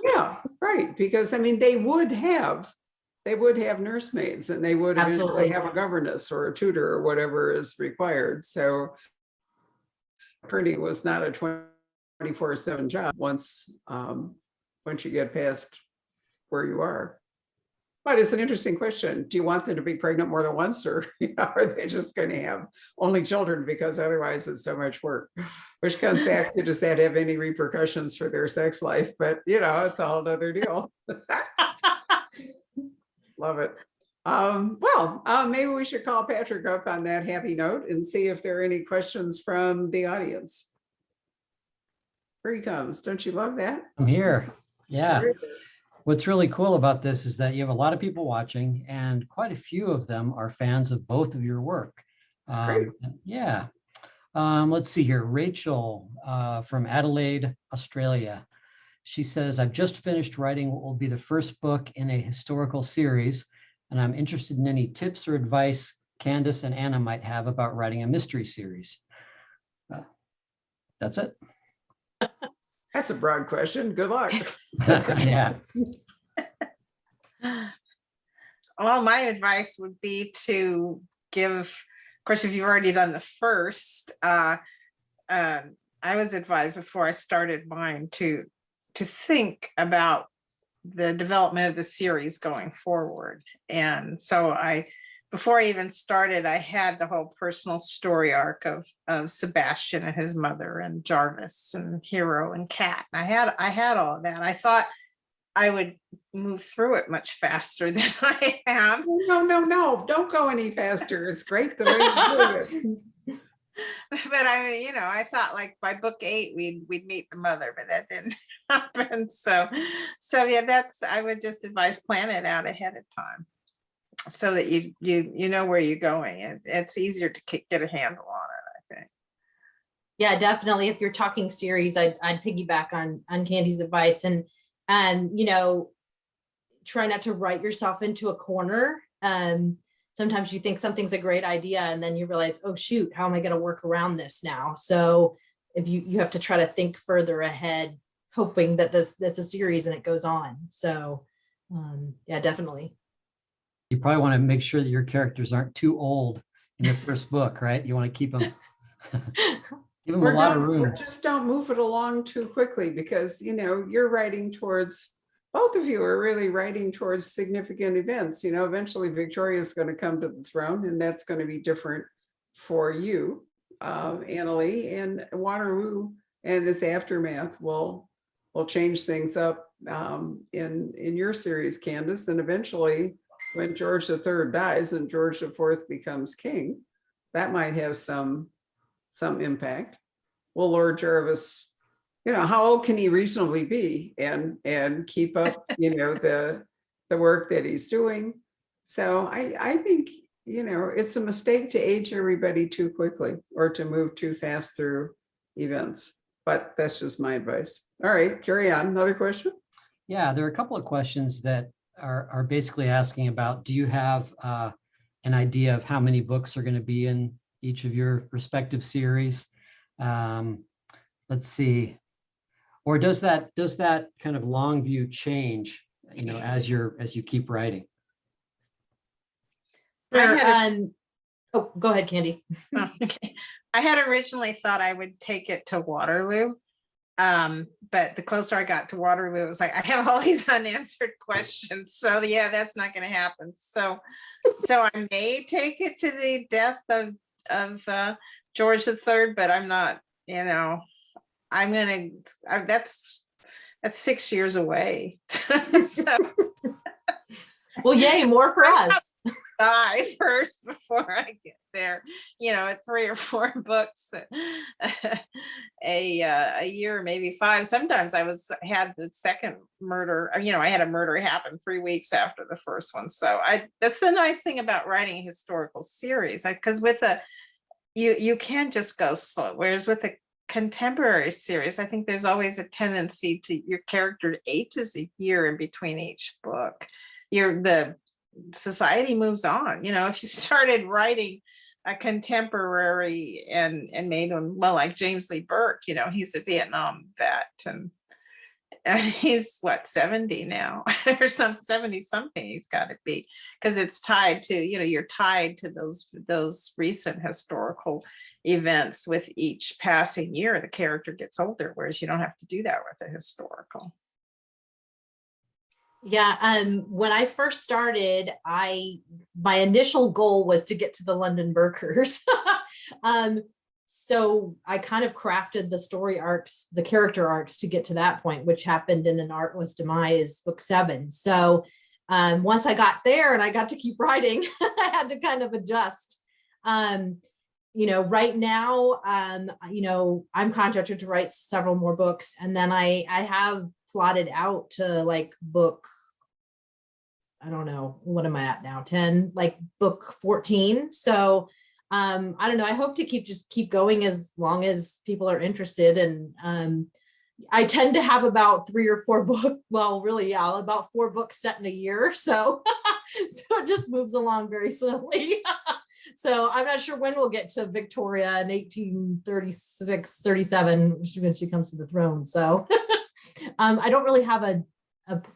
Yeah, right. Because they would have nursemaids, and they would eventually have a governess or a tutor or whatever is required. So parenting was not a 24/7 job once you get past where you are. But it's an interesting question. Do you want them to be pregnant more than once, or are they just going to have only children because otherwise it's so much work? Which comes back to, does that have any repercussions for their sex life? But it's a whole other deal. Love it. Maybe we should call Patrick up on that happy note and see if there are any questions from the audience. Here he comes. Don't you love that? I'm here. Yeah. What's really cool about this is that you have a lot of people watching, and quite a few of them are fans of both of your work. Yeah. Let's see here. Rachel from Adelaide, Australia. She says, I've just finished writing what will be the first book in a historical series, and I'm interested in any tips or advice Candace and Anna might have about writing a mystery series. That's it. That's a broad question. Good luck. Yeah. Well, my advice would be to give, of course, if you've already done the first, I was advised before I started mine to think about the development of the series going forward. And so before I even started, I had the whole personal story arc of Sebastian and his mother and Jarvis and Hero and Kat. I had all of that. I thought I would move through it much faster than I have. No, don't go any faster. It's great the way you do it. But I thought like by book 8 we'd meet the mother, but that didn't happen. So yeah, I would just advise plan it out ahead of time so that you know where you're going. It's easier to get a handle on it, I think. Yeah, definitely. If you're talking series, I'd piggyback on Candy's advice, and try not to write yourself into a corner. Sometimes you think something's a great idea and then you realize, oh shoot, how am I going to work around this now? So if you have to try to think further ahead, hoping that that's a series and it goes on. So yeah, definitely. You probably want to make sure that your characters aren't too old in the first book, right? You want to keep them, give them a lot of room. Just don't move it along too quickly, because you're writing towards, both of you are really writing towards significant events. Eventually Victoria is going to come to the throne, and that's going to be different for you, Annalee, and Waterloo and its aftermath will change things up in your series, Candace. And eventually, when George III dies and George IV becomes king, that might have some impact. Will Lord Jarvis, how old can he reasonably be and keep up, the work that he's doing? So I think, it's a mistake to age everybody too quickly or to move too fast through events. But that's just my advice. All right, carry on. Another question? Yeah, there are a couple of questions that are basically asking about, do you have an idea of how many books are going to be in each of your respective series? Let's see. Or does that kind of long view change, as you keep writing? Oh, go ahead, Candy. Oh, okay. I had originally thought I would take it to Waterloo. But the closer I got to Waterloo, it was like, I have all these unanswered questions. So yeah, that's not going to happen. So I may take it to the death of George III, but I'm not, that's 6 years away. So Well, yay, more for us. die first before I get there. At 3 or 4 books a year, maybe 5. Sometimes I had the second murder. I had a murder happen 3 weeks after the first one. So that's the nice thing about writing a historical series, because with you can just go slow. Whereas with a contemporary series, I think there's always a tendency to your character ages a year in between each book. The society moves on. If you started writing a contemporary and made one, well, like James Lee Burke, he's a Vietnam vet, and he's 70 now or 70 something he's got to be, because it's tied to, you're tied to those recent historical events. With each passing year, the character gets older, whereas you don't have to do that with a historical. Yeah, when I first started, my initial goal was to get to the London Burkers. So I kind of crafted the story arcs, the character arcs, to get to that point, which happened in An Artless Demise, book 7. So once I got there and I got to keep writing, I had to kind of adjust. Right now, I'm contracted to write several more books, and then I have plotted out to like book, I don't know, what am I at now? 10, like book 14. So I don't know. I hope to keep going as long as people are interested. And I tend to have about 3 or 4 books. Well, really, yeah, about 4 books set in a year. So, so it just moves along very slowly. So I'm not sure when we'll get to Victoria in 1836, 37, when she comes to the throne. So I don't really have a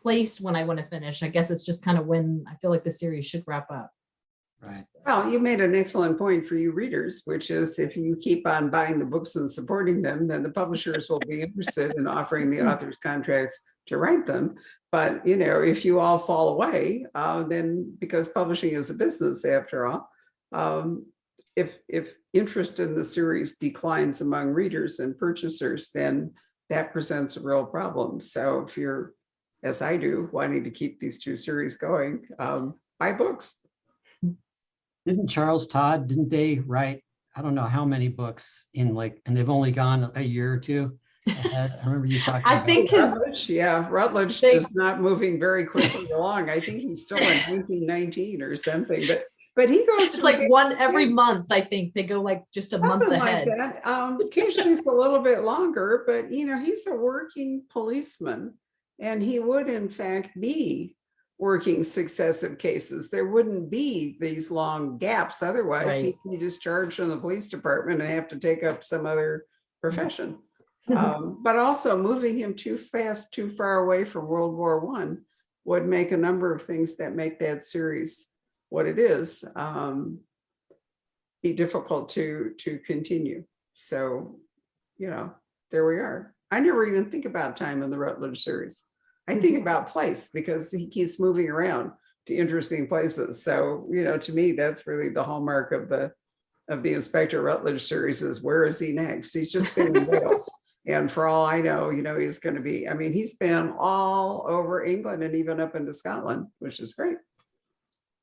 place when I want to finish. I guess it's just kind of when I feel like the series should wrap up. Right. Well, you made an excellent point for you readers, which is if you keep on buying the books and supporting them, then the publishers will be interested in offering the authors contracts to write them. But, if you all fall away, then, because publishing is a business after all, if interest in the series declines among readers and purchasers, then that presents a real problem. So if you're, as I do, wanting to keep these 2 series going, buy books. Didn't Charles Todd, didn't they write, I don't know how many books and they've only gone a year or 2 ahead? I remember you talking about think Rutledge is not moving very quickly along. I think he's still in 1919 or something, but he goes. It's like one every month. I think they go like just a month ahead. Like that. Occasionally it's a little bit longer, but he's a working policeman, and he would in fact be working successive cases. There wouldn't be these long gaps. Otherwise, Right. he'd be discharged from the police department and have to take up some other profession. But also moving him too fast, too far away from World War I would make a number of things that make that series what it is be difficult to continue. So, there we are. I never even think about time in the Rutledge series. I think about place, because he keeps moving around to interesting places. So, to me, that's really the hallmark of the Inspector Rutledge series, is where is he next? He's just been in Wales. And for all I know, he's going to be, he's been all over England and even up into Scotland, which is great.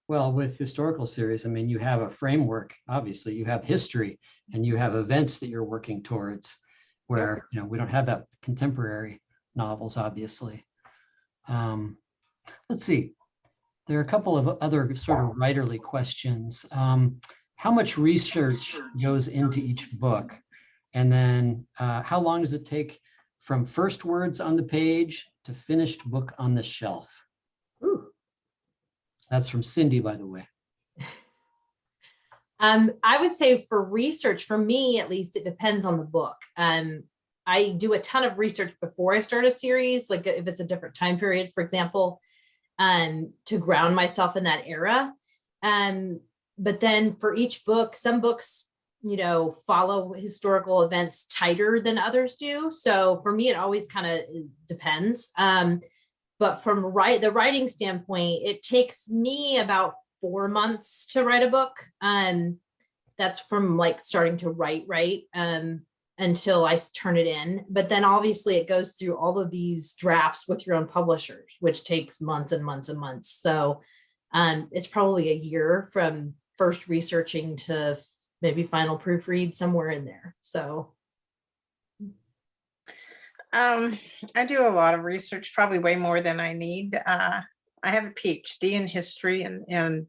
Well, with historical series, you have a framework. Obviously, you have history and you have events that you're working towards, where we don't have that with contemporary novels, obviously. Let's see. There are a couple of other sort of writerly questions. How much research goes into each book? And then how long does it take from first words on the page to finished book on the shelf? Ooh. That's from Cindy, by the way. I would say for research, for me at least, it depends on the book. I do a ton of research before I start a series, like if it's a different time period, for example, to ground myself in that era. But then for each book, some books, you know, follow historical events tighter than others do. So for me, it always kind of depends. But from the writing standpoint, it takes me about 4 months to write a book. That's from like starting to write, until I turn it in. But then obviously it goes through all of these drafts with your own publishers, which takes months and months and months. So it's probably a year from first researching to maybe final proofread, somewhere in there. So I do a lot of research, probably way more than I need. I have a PhD in history and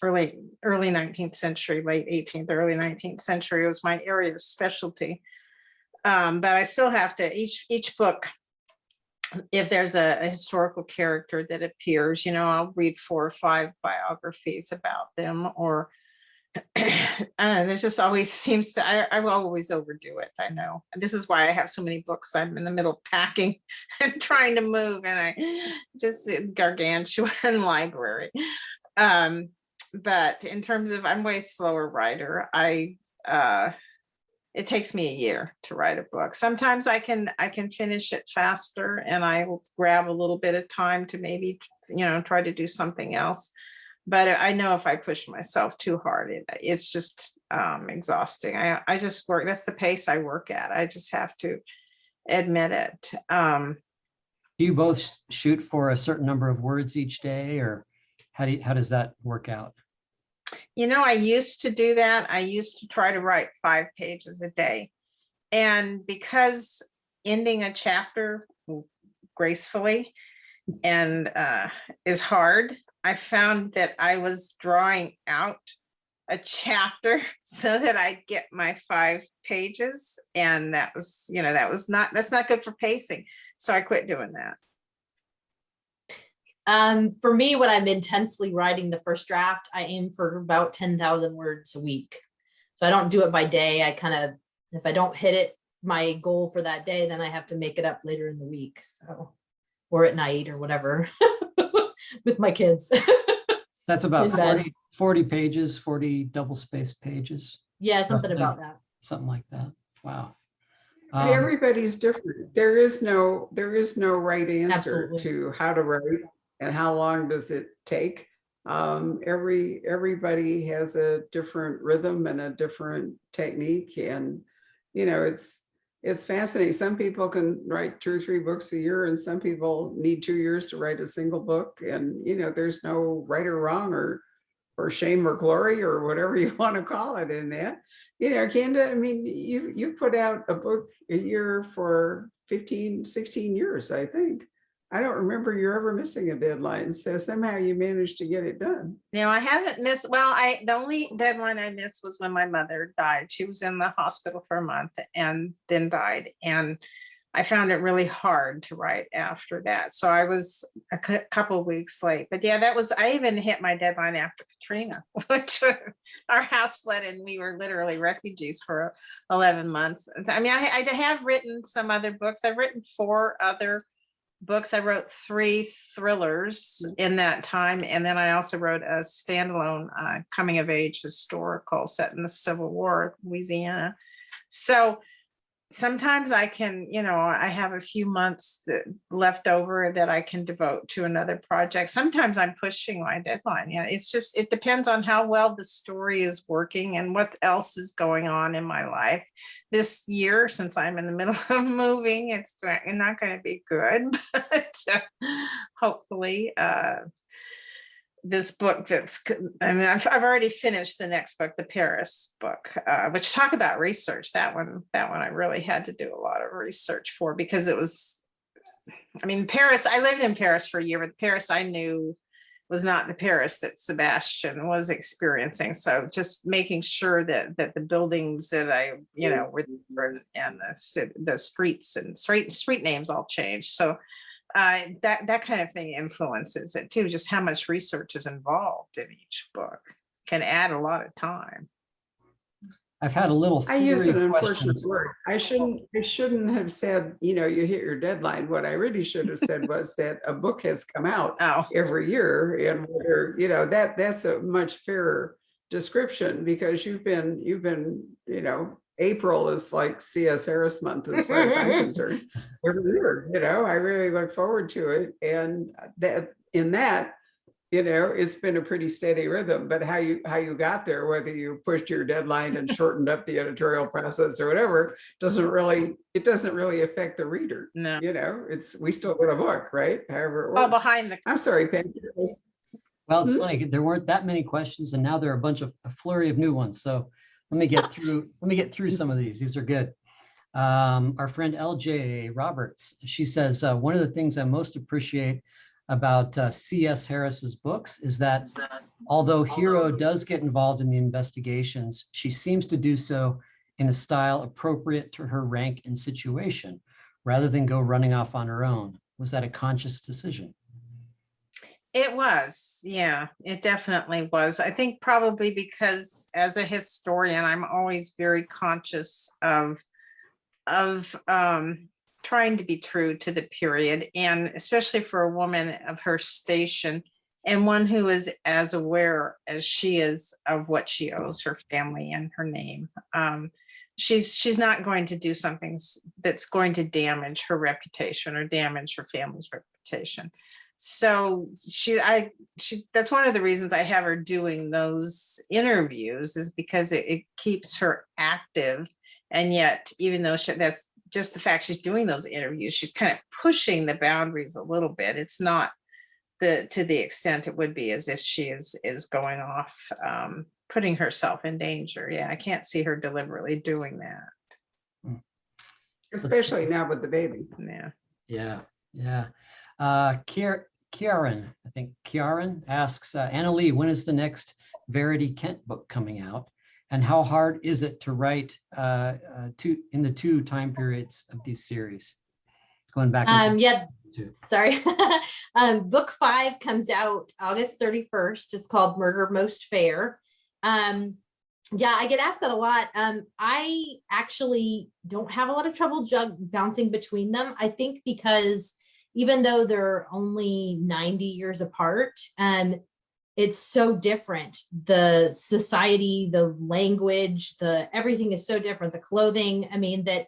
early 19th century, late 18th, early 19th century was my area of specialty. But I still have to, each book, if there's a historical character that appears, you know, I'll read 4 or 5 biographies about them, or I don't know, there's just always seems to, I will always overdo it. I know. And this is why I have so many books. I'm in the middle of packing and trying to move, and I just gargantuan library. But in terms of, I'm way slower writer. It takes me a year to write a book. Sometimes I can finish it faster, and I will grab a little bit of time to maybe, you know, try to do something else. But I know if I push myself too hard, it's just exhausting. I just work, that's the pace I work at. I just have to admit it. Do you both shoot for a certain number of words each day, or how does that work out? You know, I used to do that. I used to try to write 5 pages a day. And because ending a chapter gracefully and is hard, I found that I was drawing out a chapter so that I'd get my 5 pages. And that was, you know, that's not good for pacing. So I quit doing that. For me, when I'm intensely writing the first draft, I aim for about 10,000 words a week. So I don't do it by day. I kind of, if I don't hit it, my goal for that day, then I have to make it up later in the week. So, or at night or whatever with my kids. That's about 40 pages, 40 double spaced pages. Yeah, something roughly. about that. Something like that. Wow. But everybody's different. There is no right answer Absolutely. to how to write and how long does it take. Everybody has a different rhythm and a different technique, and you know, it's fascinating. Some people can write 2 or 3 books a year, and some people need 2 years to write a single book. And you know, there's no right or wrong or shame or glory or whatever you want to call it in that. You know, Kenda, I mean, you put out a book a year for 15, 16 years, I think. I don't remember you ever missing a deadline. So somehow you managed to get it done. No, I haven't missed. Well, the only deadline I missed was when my mother died. She was in the hospital for a month and then died. And I found it really hard to write after that. So I was a couple of weeks late. But yeah, I even hit my deadline after Katrina, which our house flooded and we were literally refugees for 11 months. I mean, I have written some other books. I've written 4 other books. I wrote 3 thrillers in that time. And then I also wrote a standalone coming of age historical set in the Civil War, Louisiana. So sometimes I can, you know, I have a few months left over that I can devote to another project. Sometimes I'm pushing my deadline. Yeah, it's just, it depends on how well the story is working and what else is going on in my life. This year, since I'm in the middle of moving, it's not going to be good, but hopefully this book I've already finished the next book, the Paris book, which talk about research. That one I really had to do a lot of research for, because it was, I mean, Paris, I lived in Paris for a year, but the Paris I knew was not the Paris that Sebastian was experiencing. So just making sure that the buildings that I, you know, were, and the streets and street names all changed. So that kind of thing influences it too. Just how much research is involved in each book can add a lot of time. I've had a little I used flurry an of unfortunate questions. word. I shouldn't have said, you hit your deadline. What I really should have said was that a book has come out Oh, every year, and whether, that's a much fairer description, because you've been, April is like C.S. Harris month as far as I'm concerned. Every year, I really look forward to it. And that in that, it's been a pretty steady rhythm, but how you got there, whether you pushed your deadline and shortened up the editorial process or whatever, doesn't really affect the reader. no. We still get a book, right? However it Well, works. behind the I'm sorry, Pam. Well, it's Hmm? funny, there weren't that many questions and now there are a flurry of new ones. So let me get through some of these. These are good. Our friend LJ Roberts, she says, one of the things I most appreciate about C.S. Harris's books is that although Hero does get involved in the investigations, she seems to do so in a style appropriate to her rank and situation, rather than go running off on her own. Was that a conscious decision? It was, yeah, it definitely was. I think probably because as a historian, I'm always very conscious of trying to be true to the period, and especially for a woman of her station and one who is as aware as she is of what she owes her family and her name. She's not going to do something that's going to damage her reputation or damage her family's reputation. So that's one of the reasons I have her doing those interviews, is because it keeps her active. And yet, even though that's just the fact she's doing those interviews, she's kind of pushing the boundaries a little bit. It's not to the extent it would be as if she is going off, putting herself in danger. Yeah, I can't see her deliberately doing that. Especially now with the baby. Yeah. Yeah. Kiaran, I think Kiaran asks, Anna Lee, when is the next Verity Kent book coming out? And how hard is it to write in the two time periods of these series? Going back. Yeah, sorry. Book 5 comes out August 31st. It's called Murder Most Fair. Yeah, I get asked that a lot. I actually don't have a lot of trouble bouncing between them. I think because even though they're only 90 years apart, it's so different. The society, the language, everything is so different. The clothing, I mean, that,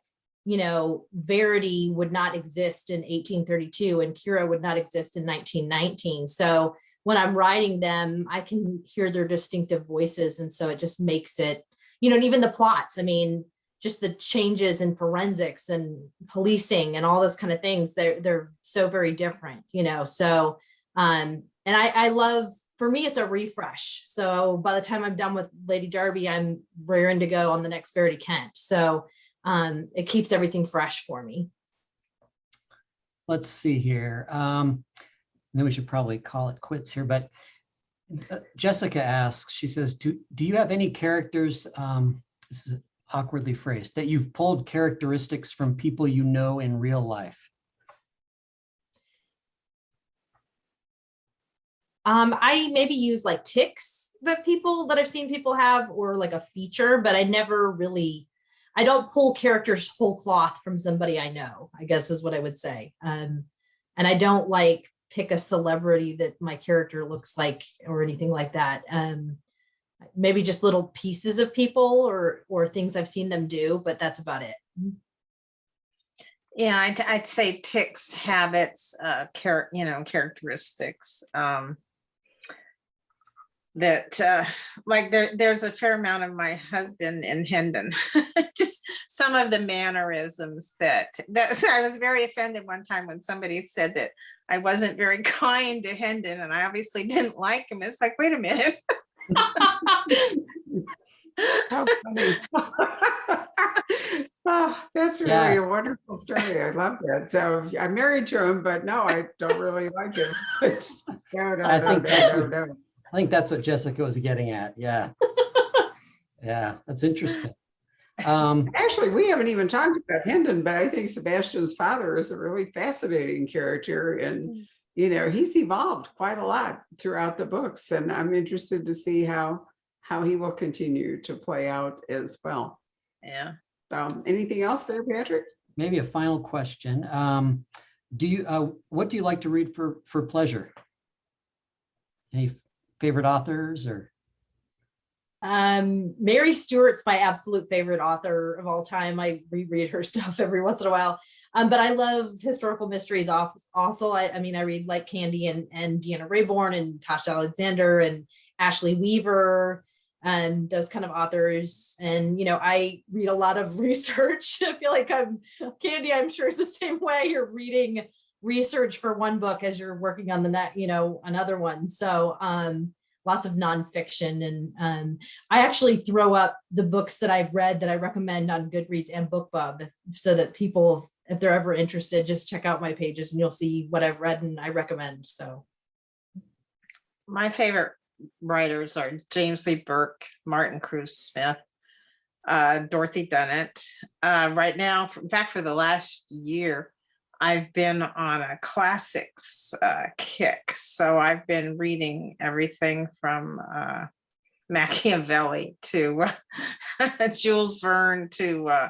Verity would not exist in 1832 and Kira would not exist in 1919. So when I'm writing them, I can hear their distinctive voices. And so it just makes it, and even the plots, I mean, just the changes in forensics and policing and all those kind of things, they're so very different, so, and I love, for me, it's a refresh. So by the time I'm done with Lady Darby, I'm raring to go on the next Verity Kent. So it keeps everything fresh for me. Let's see here. Then we should probably call it quits here, but Jessica asks, she says, do you have any characters, this is awkwardly phrased, that you've pulled characteristics from people you know in real life? I maybe use like tics that I've seen people have, or like a feature, but I don't pull characters whole cloth from somebody I know, I guess is what I would say. And I don't like pick a celebrity that my character looks like or anything like that. Maybe just little pieces of people or things I've seen them do, but that's about it. Yeah, I'd say tics, habits, characteristics. That like there's a fair amount of my husband in Hendon. Just some of the mannerisms that I was very offended one time when somebody said that I wasn't very kind to Hendon, and I obviously didn't like him. It's like, wait a minute. How funny. Oh, that's really a wonderful story. I love that. So I'm married to him, but no, I don't really like him. I think that's what Jessica was getting at. Yeah. Yeah, that's interesting. Actually, we haven't even talked about Hendon, but I think Sebastian's father is a really fascinating character. And, he's evolved quite a lot throughout the books. And I'm interested to see how how he will continue to play out as well. Yeah. Anything else there, Patrick? Maybe a final question. What do you like to read for pleasure? Any favorite authors or? Mary Stewart's my absolute favorite author of all time. I reread her stuff every once in a while. But I love historical mysteries also. I mean, I read like Candy and Deanna Raybourn and Tasha Alexander and Ashley Weaver and those kind of authors. And, you know, I read a lot of research. I feel like Candy, I'm sure is the same way. You're reading research for one book as you're working on the next, you know, another one. So, lots of nonfiction. And I actually throw up the books that I've read that I recommend on Goodreads and BookBub so that people, if they're ever interested, just check out my pages and you'll see what I've read and I recommend. So My favorite writers are James Lee Burke, Martin Cruz Smith, Dorothy Dunnett. Right now, in fact, for the last year, I've been on a classics kick. So I've been reading everything from Machiavelli to Jules Verne to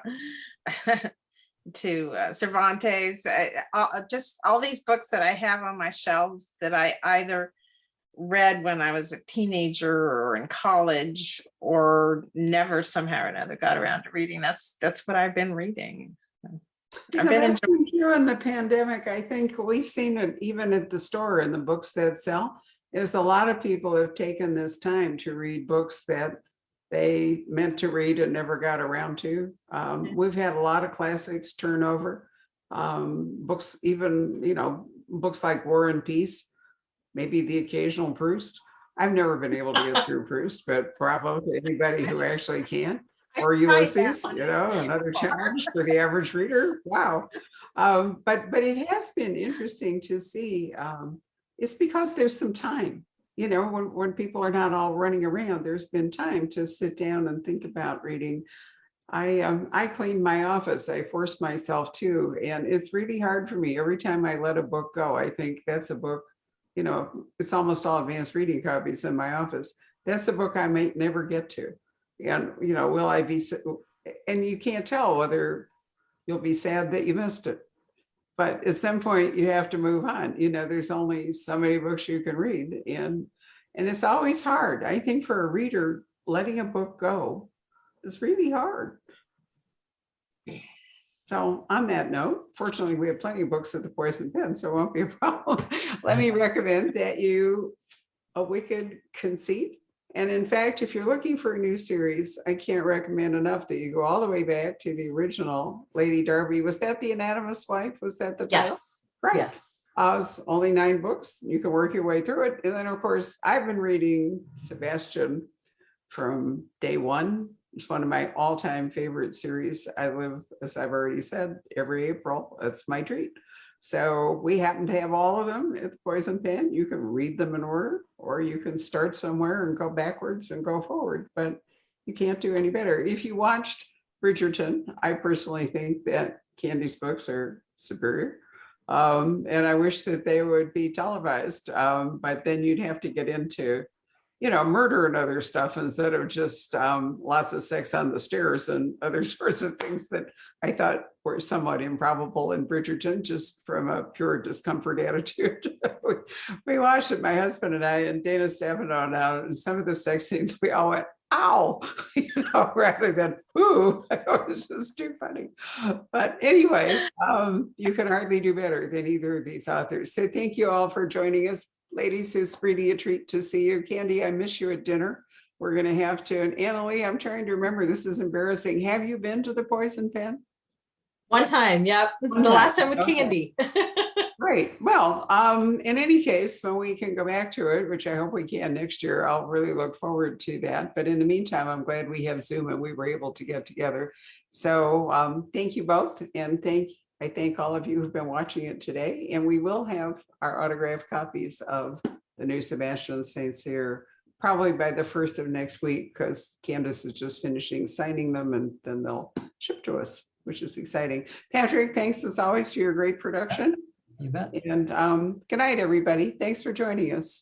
Cervantes. Just all these books that I have on my shelves that I either read when I was a teenager or in college or never somehow or another got around to reading. That's what I've been reading. You know, that's been true in the pandemic. I think we've seen it even at the store in the books that sell, is a lot of people have taken this time to read books that they meant to read and never got around to. We've had a lot of classics turnover. Books, even, you know, books like War and Peace, maybe the occasional Proust. I've never been able to get through Proust, but bravo to anybody who actually can. Or Ulysses, you know, another challenge for the average reader. Wow. But it has been interesting to see. It's because there's some time, you know, when people are not all running around, there's been time to sit down and think about reading. I cleaned my office. I forced myself to, and it's really hard for me. Every time I let a book go, I think that's a book, you know, it's almost all advanced reading copies in my office. That's a book I might never get to. And, you know, will I be, and you can't tell whether you'll be sad that you missed it. But at some point you have to move on. You know, there's only so many books you can read. And it's always hard. I think for a reader, letting a book go is really hard. So on that note, fortunately, we have plenty of books at the Poison Pen, so it won't be a problem. Let me recommend that you, A Wicked Conceit. And in fact, if you're looking for a new series, I can't recommend enough that you go all the way back to the original Lady Darby. Was that The Anatomist's Wife? Was that the title? yes, Right. yes. It's only 9 books. You can work your way through it. And then, of course, I've been reading Sebastian from day one. It's one of my all-time favorite series. I live, as I've already said, every April. That's my treat. So we happen to have all of them at the Poison Pen. You can read them in order, or you can start somewhere and go backwards and go forward, but you can't do any better. If you watched Bridgerton, I personally think that Candy's books are superior. And I wish that they would be televised, but then you'd have to get into, you know, murder and other stuff instead of just lots of sex on the stairs and other sorts of things that I thought were somewhat improbable in Bridgerton, just from a pure discomfort attitude. We watched it, my husband and I, and Dana Stefano now, and some of the sex scenes, we all went, ow, you know, rather than, ooh, it was just too funny. But anyway, you can hardly do better than either of these authors. So thank you all for joining us. Ladies, it's really a treat to see you. Candy, I miss you at dinner. We're going to have to, and Annalee, I'm trying to remember, this is embarrassing. Have you been to the Poison Pen? One time, yep. The last time with Candy. Right. Well, in any case, when we can go back to it, which I hope we can next year, I'll really look forward to that. But in the meantime, I'm glad we have Zoom and we were able to get together. So thank you both. And I thank all of you who've been watching it today. And we will have our autographed copies of the new Sebastian St. Cyr probably by the 1st of next week, because Candace is just finishing signing them and then they'll ship to us, which is exciting. Patrick, thanks as always for your great production. You bet. And good night, everybody. Thanks for joining us.